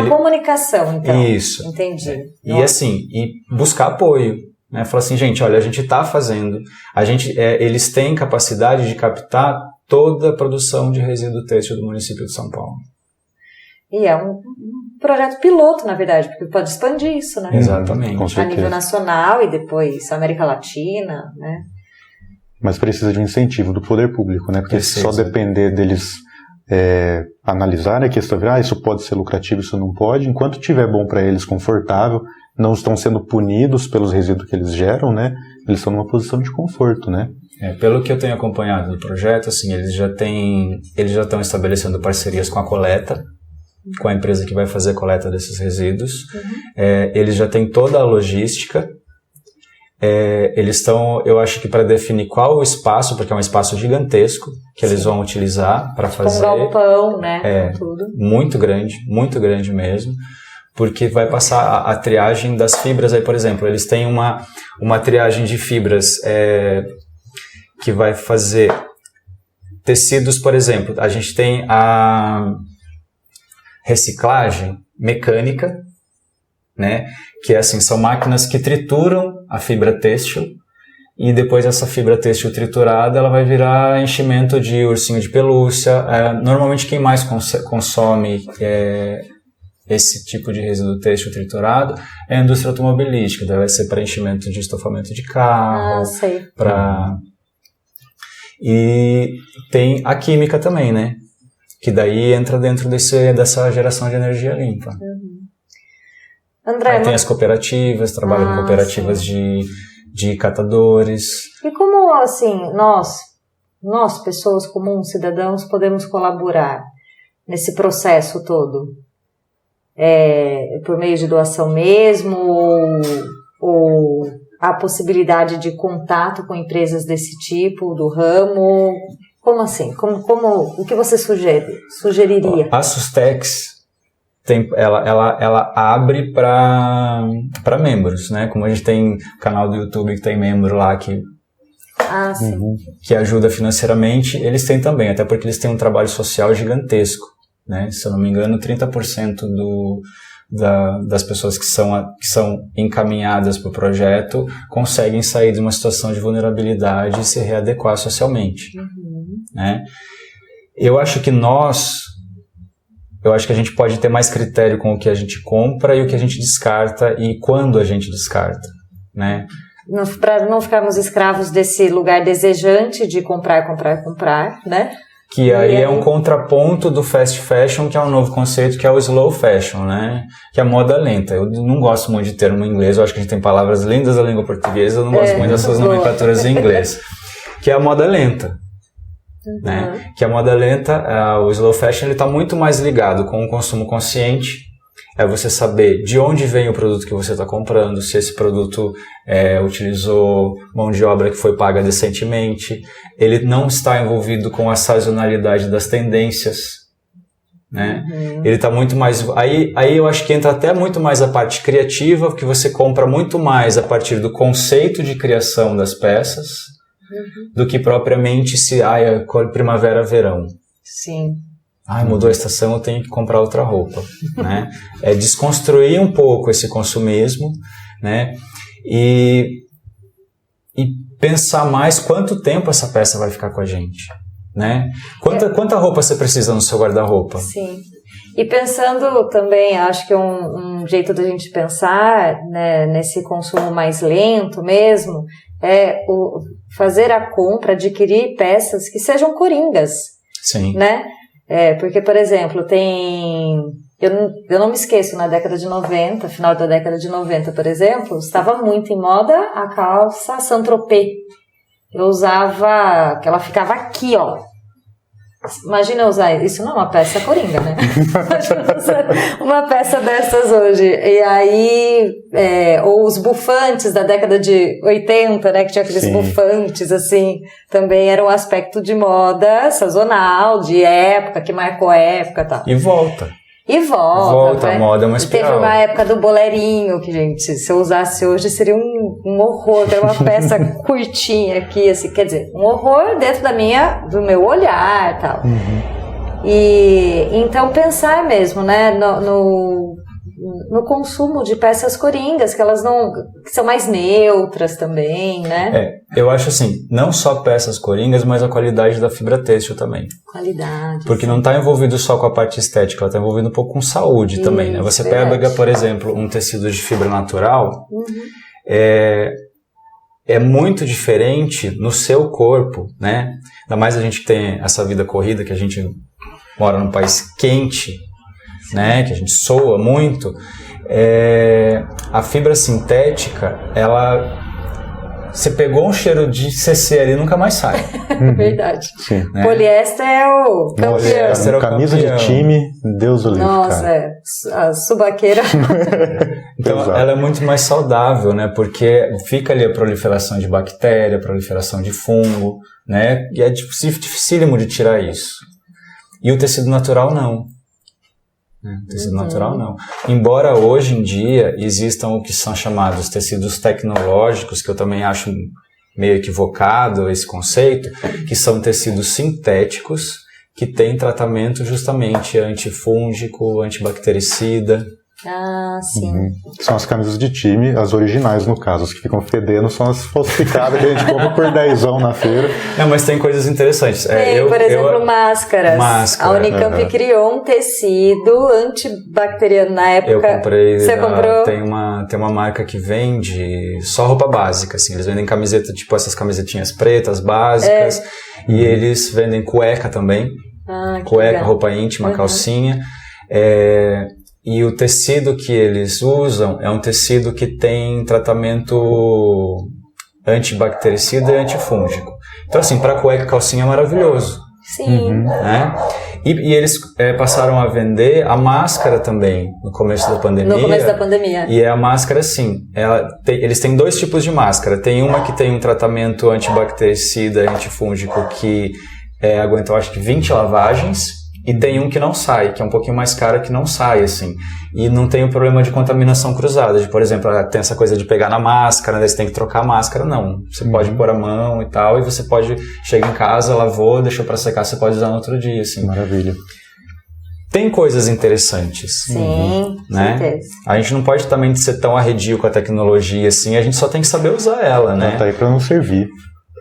comunicação, então.
Isso.
Entendi.
E assim, buscar apoio, né? Falar assim, gente, olha, a gente está fazendo, eles têm capacidade de captar toda a produção de resíduo têxtil do município de São Paulo.
E é um projeto piloto, na verdade, porque pode expandir isso, né?
Exatamente.
A nível nacional e depois América Latina, né?
Mas precisa de um incentivo do poder público, né? Porque se só depender deles analisarem a questão, isso pode ser lucrativo, isso não pode, enquanto tiver bom para eles, confortável, não estão sendo punidos pelos resíduos que eles geram, né? Eles estão numa posição de conforto, né?
Pelo que eu tenho acompanhado no projeto, assim, eles já estão estabelecendo parcerias com a coleta, com a empresa que vai fazer a coleta desses resíduos. Eles já têm toda a logística. Eles estão, eu acho que para definir qual o espaço, porque é um espaço gigantesco que eles vão utilizar para fazer.
Com galpão, né? Tudo.
Muito grande mesmo, porque vai passar a triagem das fibras. Aí, por exemplo, eles têm uma triagem de fibras que vai fazer tecidos, por exemplo. A gente tem a reciclagem mecânica, né? Que assim, são máquinas que trituram a fibra têxtil e depois essa fibra têxtil triturada ela vai virar enchimento de ursinho de pelúcia. Normalmente quem mais consome esse tipo de resíduo têxtil triturado é a indústria automobilística, deve ser para enchimento de estofamento de carro, e tem a química também, né? Que daí entra dentro dessa geração de energia limpa.
André,
aí tem as cooperativas, trabalham com cooperativas de catadores.
E como, assim, nós, pessoas comuns, cidadãos, podemos colaborar nesse processo todo? Por meio de doação mesmo, ou a possibilidade de contato com empresas desse tipo, do ramo? Como assim? O que você sugeriria?
A Sustex ela abre para membros, né? Como a gente tem canal do YouTube que tem membro lá que ajuda financeiramente, eles têm também, até porque eles têm um trabalho social gigantesco, né? Se eu não me engano, 30% das pessoas que são encaminhadas para o projeto conseguem sair de uma situação de vulnerabilidade e se readequar socialmente. Né? Eu acho que a gente pode ter mais critério com o que a gente compra e o que a gente descarta e quando a gente descarta, né?
Para não ficarmos escravos desse lugar desejante de comprar, né?
Que aí é um contraponto do fast fashion, que é um novo conceito, que é o slow fashion, né? Que é a moda lenta. Eu não gosto muito de termo em inglês, eu acho que a gente tem palavras lindas da língua portuguesa, eu não gosto muito dessas nomenclaturas em inglês. Que é a moda lenta. Né? Que a moda lenta, o slow fashion, ele está muito mais ligado com o consumo consciente. É você saber de onde vem o produto que você está comprando, se esse produto utilizou mão de obra que foi paga decentemente. Ele não está envolvido com a sazonalidade das tendências. Né? Ele está muito mais... Aí eu acho que entra até muito mais a parte criativa, porque você compra muito mais a partir do conceito de criação das peças do que propriamente se é primavera, verão.
Sim.
Mudou a estação, eu tenho que comprar outra roupa, né? É desconstruir um pouco esse consumismo, né? E pensar mais quanto tempo essa peça vai ficar com a gente, né? Quanta roupa você precisa no seu guarda-roupa?
Sim. E pensando também, acho que um jeito da gente pensar, né, nesse consumo mais lento mesmo, é fazer a compra, adquirir peças que sejam coringas.
Sim.
Né? Porque, por exemplo, eu não me esqueço, na década de 90, final da década de 90, por exemplo, estava muito em moda a calça Saint-Tropez. Eu usava, que ela ficava aqui, ó. Imagina eu usar, isso não é uma peça coringa, né? Imagina usar uma peça dessas hoje. E aí, ou os bufantes da década de 80, né? Que tinha aqueles bufantes, assim, também era um aspecto de moda sazonal, de época, que marcou a época e tal.
E volta.
Né?
A moda é uma espiral.
Teve uma época do bolerinho, que, gente, se eu usasse hoje seria um horror. Era uma peça curtinha aqui, assim, quer dizer, um horror dentro do meu olhar e tal. E então pensar mesmo, né, no consumo de peças coringas, que elas que são mais neutras também, né?
Eu acho assim, não só peças coringas, mas a qualidade da fibra têxtil também.
Qualidade.
Porque não está envolvido só com a parte estética, ela está envolvida um pouco com saúde também, né? Você pega, por exemplo, um tecido de fibra natural, é muito diferente no seu corpo, né? Ainda mais a gente que tem essa vida corrida, que a gente mora num país quente, né, que a gente soa muito, a fibra sintética, você pegou um cheiro de CC ali, nunca mais sai.
Verdade.
Sim.
Né? Poliéster é o campeão.
Poliéster é o
camisa
campeão.
De time, Deus o livre,
Nossa,
cara.
a subaqueira.
Então, ela é muito mais saudável, né, porque fica ali a proliferação de bactéria, a proliferação de fungo, né, e é dificílimo de tirar isso. E o tecido natural não. Tecido natural não. Embora hoje em dia existam o que são chamados tecidos tecnológicos, que eu também acho meio equivocado esse conceito, que são tecidos sintéticos que têm tratamento justamente antifúngico, antibactericida.
Ah, sim.
São as camisas de time, as originais no caso, as que ficam fedendo são as falsificadas que a gente compra por 10ão na feira.
Não, mas tem coisas interessantes.
Por exemplo, máscaras.
Máscara.
A Unicamp criou um tecido antibacteriano na época.
Eu comprei.
Você comprou?
Tem uma marca que vende só roupa básica, assim. Eles vendem camiseta, tipo essas camisetinhas pretas, básicas. E eles vendem cueca também. Cueca, legal. Roupa íntima, calcinha. E o tecido que eles usam é um tecido que tem tratamento antibactericida e antifúngico. Então, assim, para cueca e calcinha é maravilhoso.
Sim.
Né? E eles passaram a vender a máscara também no começo da pandemia.
No começo da pandemia.
E a máscara, sim. Eles têm dois tipos de máscara. Tem uma que tem um tratamento antibactericida e antifúngico que aguenta, eu acho que 20 lavagens. E tem um que não sai, que é um pouquinho mais caro, que não sai, assim. E não tem o problema de contaminação cruzada. Por exemplo, tem essa coisa de pegar na máscara, né? Você tem que trocar a máscara. Não. Você pode pôr a mão e tal, e você pode... Chega em casa, lavou, deixou pra secar, você pode usar no outro dia, assim.
Maravilha.
Tem coisas interessantes.
Sim,
né?
certeza.
A gente não pode também ser tão arredio com a tecnologia, assim. A gente só tem que saber usar ela, né?
Ela tá aí pra não servir.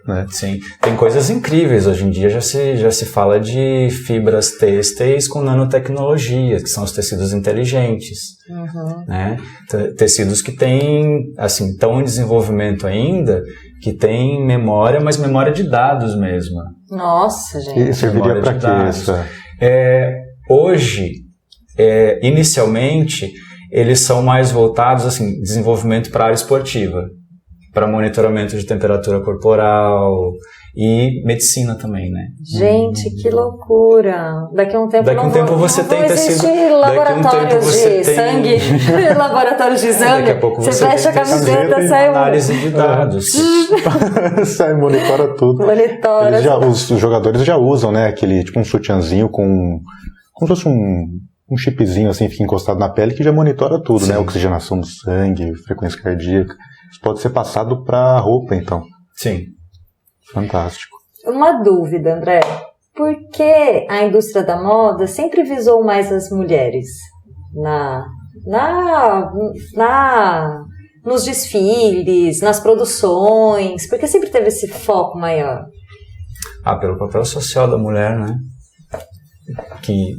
Né?
Sim, tem coisas incríveis. Hoje em dia já se fala de fibras têxteis com nanotecnologia, que são os tecidos inteligentes. Né? Tecidos que têm, assim, estão em desenvolvimento ainda, que tem memória, mas memória de dados mesmo.
Nossa, gente.
E serviria para quê essa?
Hoje, inicialmente, eles são mais voltados, assim, desenvolvimento para a área esportiva, para monitoramento de temperatura corporal e medicina também, né?
Gente, que loucura! Daqui a um tempo
você tem tecido.
Laboratórios de sangue, laboratórios de exame.
Daqui a pouco
você fecha a camiseta, sai
análise de dados.
Sai, monitora tudo. Os jogadores já usam, né? Aquele tipo um sutiãzinho como se fosse um chipzinho assim, fica encostado na pele que já monitora tudo, né? Oxigenação do sangue, frequência cardíaca. Isso pode ser passado para a roupa, então.
Sim.
Fantástico. Uma dúvida, André. Por que a indústria da moda sempre visou mais as mulheres nos desfiles, nas produções? Por que sempre teve esse foco maior?
Pelo papel social da mulher, né? Que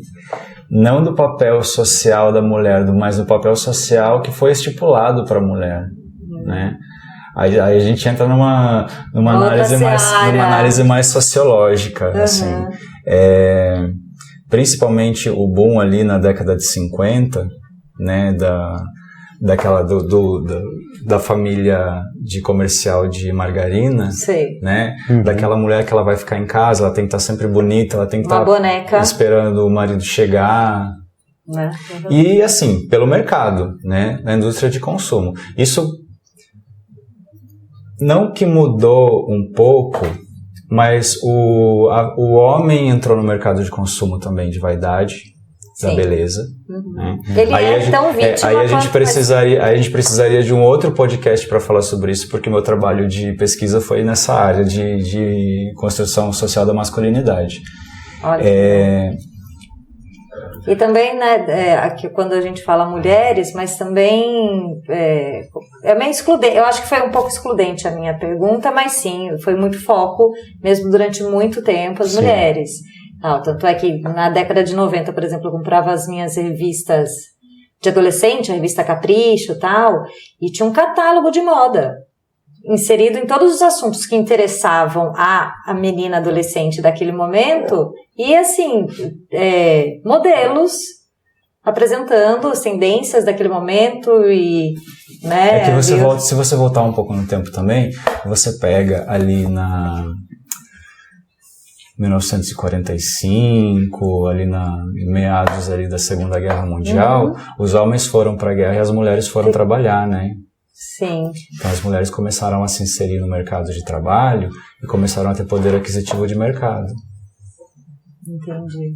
não do papel social da mulher, mas do papel social que foi estipulado para a mulher, né? Aí a gente entra numa análise mais sociológica, assim. Principalmente o boom ali na década de 50, né, da família de comercial de margarina, né, daquela mulher que ela vai ficar em casa, ela tem que estar sempre bonita, ela tem que estar esperando o marido chegar. E assim, pelo mercado, né, na indústria de consumo. Isso não que mudou um pouco, mas o homem entrou no mercado de consumo também, de vaidade, da beleza. Né?
Ele tão vítima.
Aí a gente precisaria de um outro podcast para falar sobre isso, porque meu trabalho de pesquisa foi nessa área de construção social da masculinidade.
Olha, e também, né, aqui quando a gente fala mulheres, mas também é meio excludente. Eu acho que foi um pouco excludente a minha pergunta, mas sim, foi muito foco, mesmo durante muito tempo, as mulheres. Tanto é que na década de 90, por exemplo, eu comprava as minhas revistas de adolescente, a revista Capricho e tal, e tinha um catálogo de moda inserido em todos os assuntos que interessavam a menina adolescente daquele momento, e assim, modelos apresentando as tendências daquele momento e, né...
se você voltar um pouco no tempo também, você pega ali na 1945, ali na meados ali da Segunda Guerra Mundial, os homens foram para a guerra e as mulheres foram trabalhar, né?
Sim.
Então as mulheres começaram a se inserir no mercado de trabalho e começaram a ter poder aquisitivo de mercado.
Entendi.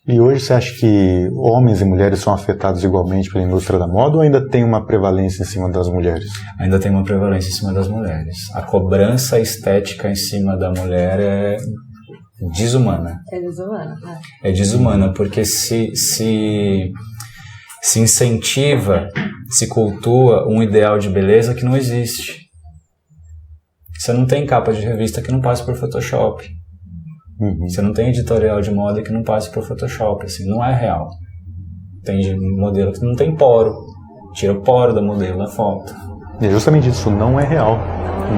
E hoje você acha que homens e mulheres são afetados igualmente pela indústria da moda ou ainda tem uma prevalência em cima das mulheres?
Ainda tem uma prevalência em cima das mulheres. A cobrança estética em cima da mulher é desumana.
É desumana.
É desumana, porque se incentiva, se cultua um ideal de beleza que não existe. Você não tem capa de revista que não passe por Photoshop. Você não tem editorial de moda que não passe por Photoshop. Assim, não é real. Tem modelo que não tem poro. Tira o poro da modelo na foto.
E é justamente isso, não é real.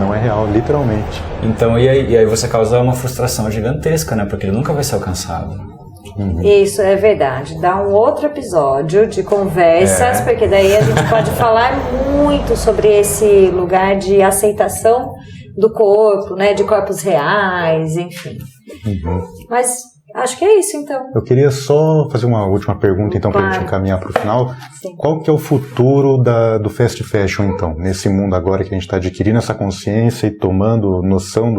Não é real, literalmente.
Então, e aí você causa uma frustração gigantesca, né? Porque ele nunca vai ser alcançado.
Isso é verdade. Dá um outro episódio de conversas, porque daí a gente pode falar muito sobre esse lugar de aceitação do corpo, né? De corpos reais, enfim. Mas acho que é isso, então.
Eu queria só fazer uma última pergunta, então, para a gente encaminhar para o final. Sim. Qual que é o futuro do fast fashion, então? Nesse mundo agora que a gente está adquirindo essa consciência e tomando noção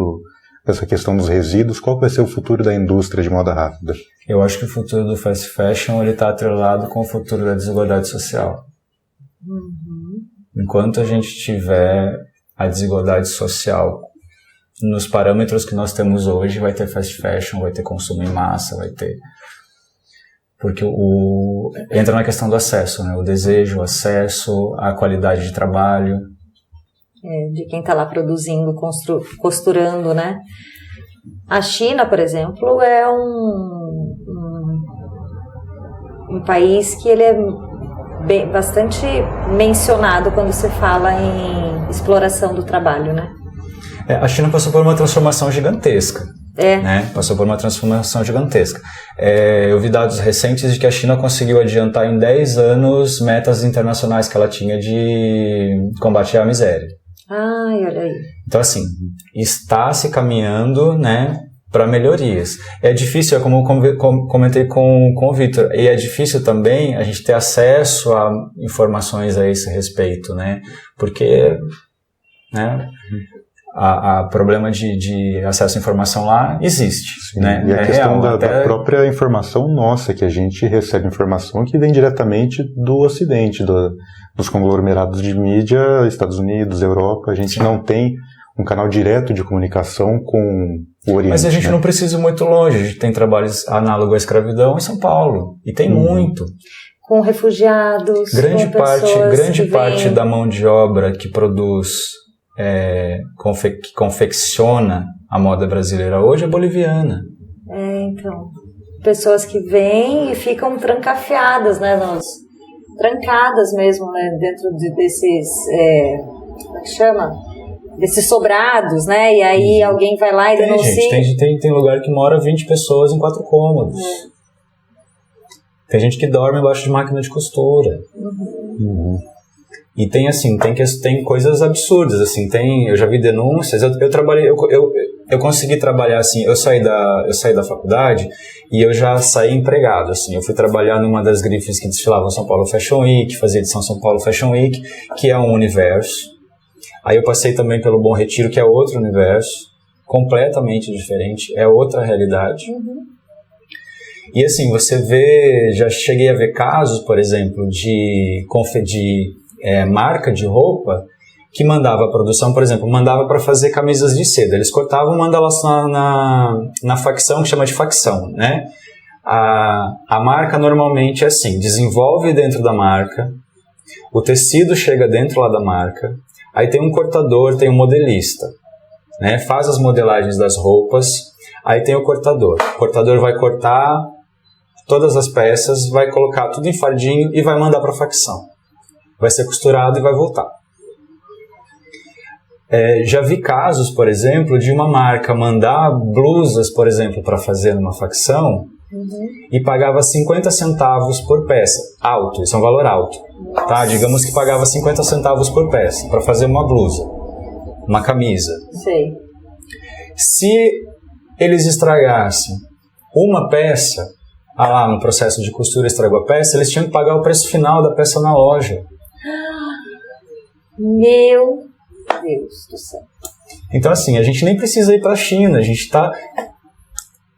dessa questão dos resíduos, qual vai ser o futuro da indústria de moda rápida?
Eu acho que o futuro do fast fashion está atrelado com o futuro da desigualdade social. Enquanto a gente tiver a desigualdade social nos parâmetros que nós temos hoje, vai ter fast fashion, vai ter consumo em massa, vai ter... Porque entra na questão do acesso, né? O desejo, o acesso, a qualidade de trabalho.
De quem está lá produzindo, costurando, né? A China, por exemplo, é um país que ele é bastante mencionado quando se fala em exploração do trabalho, né?
A China passou por uma transformação gigantesca.
Né?
Passou por uma transformação gigantesca. Eu vi dados recentes de que a China conseguiu adiantar em 10 anos metas internacionais que ela tinha de combate à miséria.
Ai, olha aí.
Então, assim, está se caminhando, né, para melhorias. É difícil, como eu comentei com o Victor, e é difícil também a gente ter acesso a informações a esse respeito, né? Porque, né, a problema de acesso à informação lá existe.
Sim,
né?
E a questão
real,
da própria informação nossa, que a gente recebe informação que vem diretamente do Ocidente, dos conglomerados de mídia, Estados Unidos, Europa. A gente
Sim.
não tem um canal direto de comunicação com o Oriente.
Mas a gente não precisa ir muito longe. A gente tem trabalhos análogos à escravidão em São Paulo. E tem muito.
Com refugiados,
Grande
com pessoas que
parte
vêm...
da mão de obra que produz, que confecciona a moda brasileira hoje é boliviana.
Então, pessoas que vêm e ficam trancafiadas, né, trancadas mesmo, né, dentro desses, como é que chama? Desses sobrados, né, e aí alguém vai lá e denuncia.
Tem lugar que mora 20 pessoas em 4 cômodos. Tem gente que dorme embaixo de máquina de costura. E tem assim, tem coisas absurdas, assim, eu já vi denúncias, eu consegui trabalhar assim, eu saí da faculdade e eu já saí empregado, assim, eu fui trabalhar numa das grifes que desfilavam São Paulo Fashion Week, fazia edição São Paulo Fashion Week, que é um universo. Aí eu passei também pelo Bom Retiro, que é outro universo, completamente diferente, é outra realidade. E assim, você vê, já cheguei a ver casos, por exemplo, de marca de roupa que mandava a produção, por exemplo, mandava para fazer camisas de seda. Eles cortavam e mandavam na facção, que chama de facção, né? A marca normalmente é assim, desenvolve dentro da marca, o tecido chega dentro lá da marca, aí tem um cortador, tem um modelista, né? Faz as modelagens das roupas, aí tem o cortador. O cortador vai cortar todas as peças, vai colocar tudo em fardinho e vai mandar para a facção. Vai ser costurado e vai voltar. Já vi casos, por exemplo, de uma marca mandar blusas, por exemplo, para fazer numa facção e pagava 50 centavos por peça. Alto, isso é um valor alto. Tá? Digamos que pagava 50 centavos por peça para fazer uma blusa, uma camisa.
Sei.
Se eles estragassem uma peça, lá no processo de costura estragou a peça, eles tinham que pagar o preço final da peça na loja.
Meu Deus do céu.
Então, assim, a gente nem precisa ir para a China, a gente está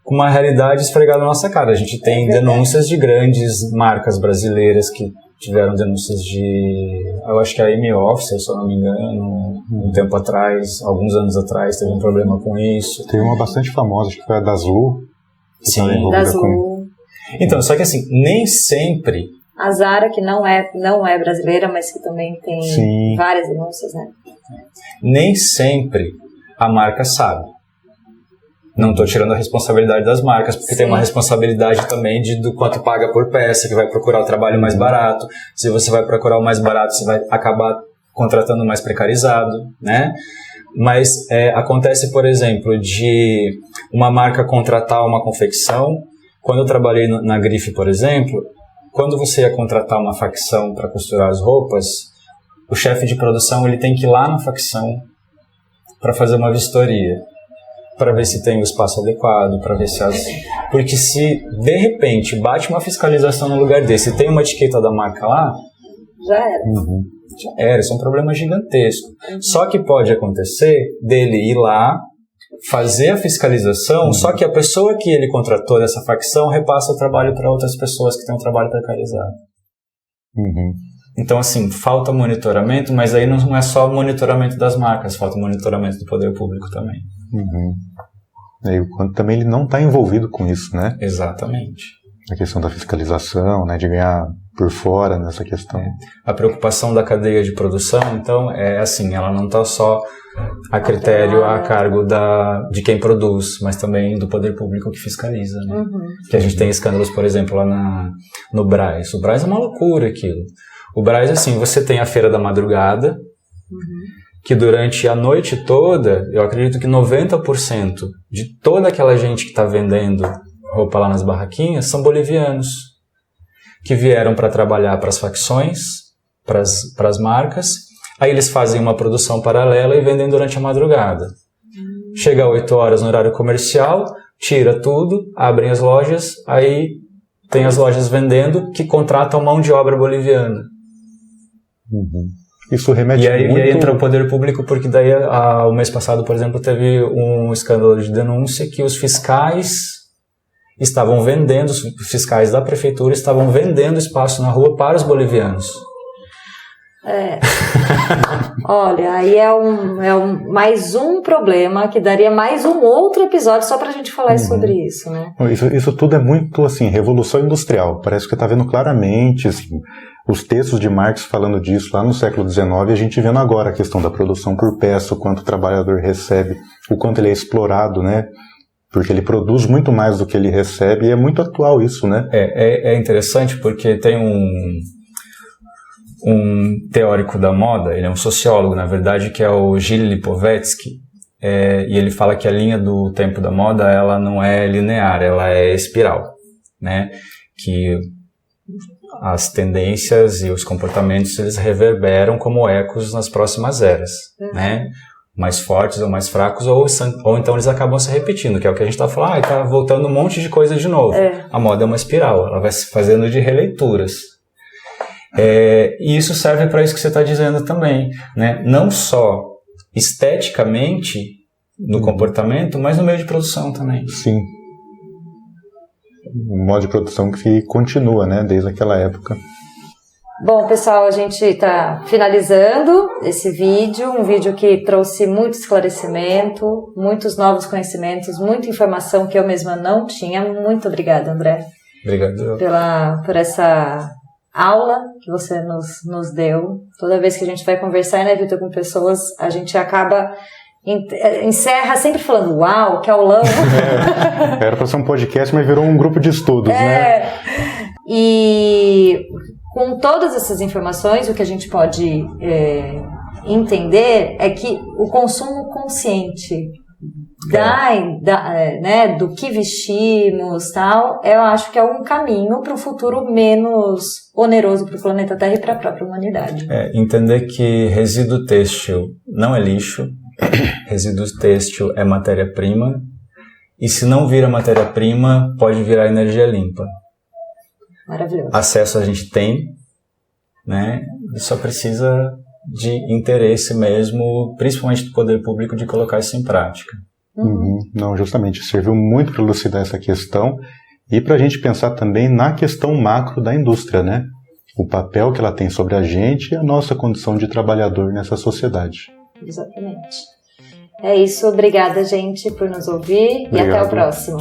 com uma realidade esfregada na nossa cara. A gente tem denúncias de grandes marcas brasileiras que tiveram denúncias eu acho que a Amy Officer, se eu não me engano, um tempo atrás, alguns anos atrás, teve um problema com isso.
Tem uma bastante famosa, acho que foi a Daslu.
Sim,
Daslu.
Então, só que assim, nem sempre...
A Zara, que não é brasileira, mas que também tem várias denúncias, né?
Nem sempre a marca sabe. Não estou tirando a responsabilidade das marcas, porque tem uma responsabilidade também do quanto paga por peça, que vai procurar o trabalho mais barato. Se você vai procurar o mais barato, você vai acabar contratando mais precarizado, né? Mas acontece, por exemplo, de uma marca contratar uma confecção. Quando eu trabalhei na grife, por exemplo, quando você ia contratar uma facção para costurar as roupas, o chefe de produção ele tem que ir lá na facção para fazer uma vistoria, para ver se tem o espaço adequado, para ver se porque se de repente bate uma fiscalização no lugar desse e tem uma etiqueta da marca lá,
já era.
Já era, isso é um problema gigantesco. Só que pode acontecer dele ir lá, fazer a fiscalização, só que a pessoa que ele contratou dessa facção repassa o trabalho para outras pessoas que têm um trabalho precarizado. Então, assim, falta monitoramento, mas aí não é só monitoramento das marcas, falta monitoramento do poder público também.
E o quanto também ele não está envolvido com isso, né?
Exatamente.
A questão da fiscalização, né, de ganhar por fora nessa questão.
A preocupação da cadeia de produção, então, é assim, ela não está só a critério, a cargo de quem produz, mas também do poder público que fiscaliza, né?
Uhum.
Que a gente tem escândalos, por exemplo, lá no Brás. O Brás é uma loucura aquilo. O Brás, assim, você tem a feira da madrugada, que durante a noite toda, eu acredito que 90% de toda aquela gente que está vendendo roupa lá nas barraquinhas são bolivianos, que vieram para trabalhar para as facções, para as marcas. Aí eles fazem uma produção paralela e vendem durante a madrugada. Chega às 8 horas no horário comercial, tira tudo, abrem as lojas, aí tem as lojas vendendo que contratam mão de obra boliviana.
Isso remete
E aí
muito...
entra o poder público, porque daí o mês passado, por exemplo, teve um escândalo de denúncia que os fiscais estavam vendendo, os fiscais da prefeitura estavam vendendo espaço na rua para os bolivianos.
Olha, aí mais um problema que daria mais um outro episódio só pra gente falar sobre isso, né?
Isso tudo é muito, assim, revolução industrial. Parece que está vendo claramente, assim, os textos de Marx falando disso lá no século XIX, e a gente vendo agora a questão da produção por peça, o quanto o trabalhador recebe, o quanto ele é explorado, né? Porque ele produz muito mais do que ele recebe, e é muito atual isso, né?
É interessante porque tem um teórico da moda, ele é um sociólogo, na verdade, que é o Gilles Lipovetsky, e ele fala que a linha do tempo da moda, ela não é linear, ela é espiral, né? Que as tendências e os comportamentos, eles reverberam como ecos nas próximas eras, né? Mais fortes ou mais fracos, ou então eles acabam se repetindo, que é o que a gente está falando, está voltando um monte de coisa de novo. A moda é uma espiral, ela vai se fazendo de releituras. E isso serve para isso que você está dizendo também, né? Não só esteticamente no comportamento, mas no meio de produção também.
Sim. Um modo de produção que continua, né, desde aquela época.
Bom, pessoal, a gente está finalizando esse vídeo, um vídeo que trouxe muito esclarecimento, muitos novos conhecimentos, muita informação que eu mesma não tinha. Muito obrigada, André.
Obrigado.
Por essa aula que você nos deu. Toda vez que a gente vai conversar, né, Vitor, com pessoas, a gente acaba... encerra sempre falando, uau, que aulão.
Era para ser um podcast, mas virou um grupo de estudos, né?
E com todas essas informações, o que a gente pode entender é que o consumo consciente né, do que vestimos, tal, eu acho que é um caminho para um futuro menos oneroso para o planeta Terra e para a própria humanidade.
Entender que resíduo têxtil não é lixo, resíduo têxtil é matéria-prima, e se não vira matéria-prima, pode virar energia limpa.
Maravilhoso.
Acesso a gente tem, né? E só precisa de interesse mesmo, principalmente do poder público, de colocar isso em prática.
Não, justamente, serviu muito para elucidar essa questão e para a gente pensar também na questão macro da indústria, né? O papel que ela tem sobre a gente e a nossa condição de trabalhador nessa sociedade.
Exatamente. É isso, obrigada, gente, por nos ouvir.
Obrigado.
E até o próximo.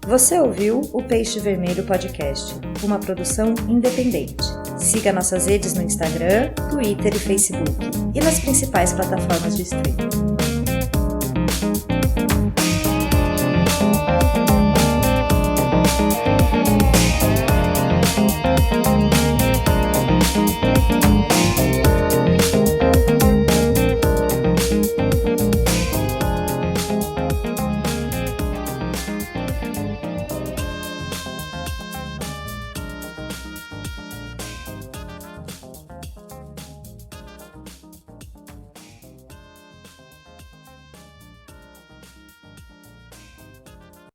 Você ouviu o Peixe Vermelho Podcast, uma produção independente. Siga nossas redes no Instagram, Twitter e Facebook e nas principais plataformas de streaming.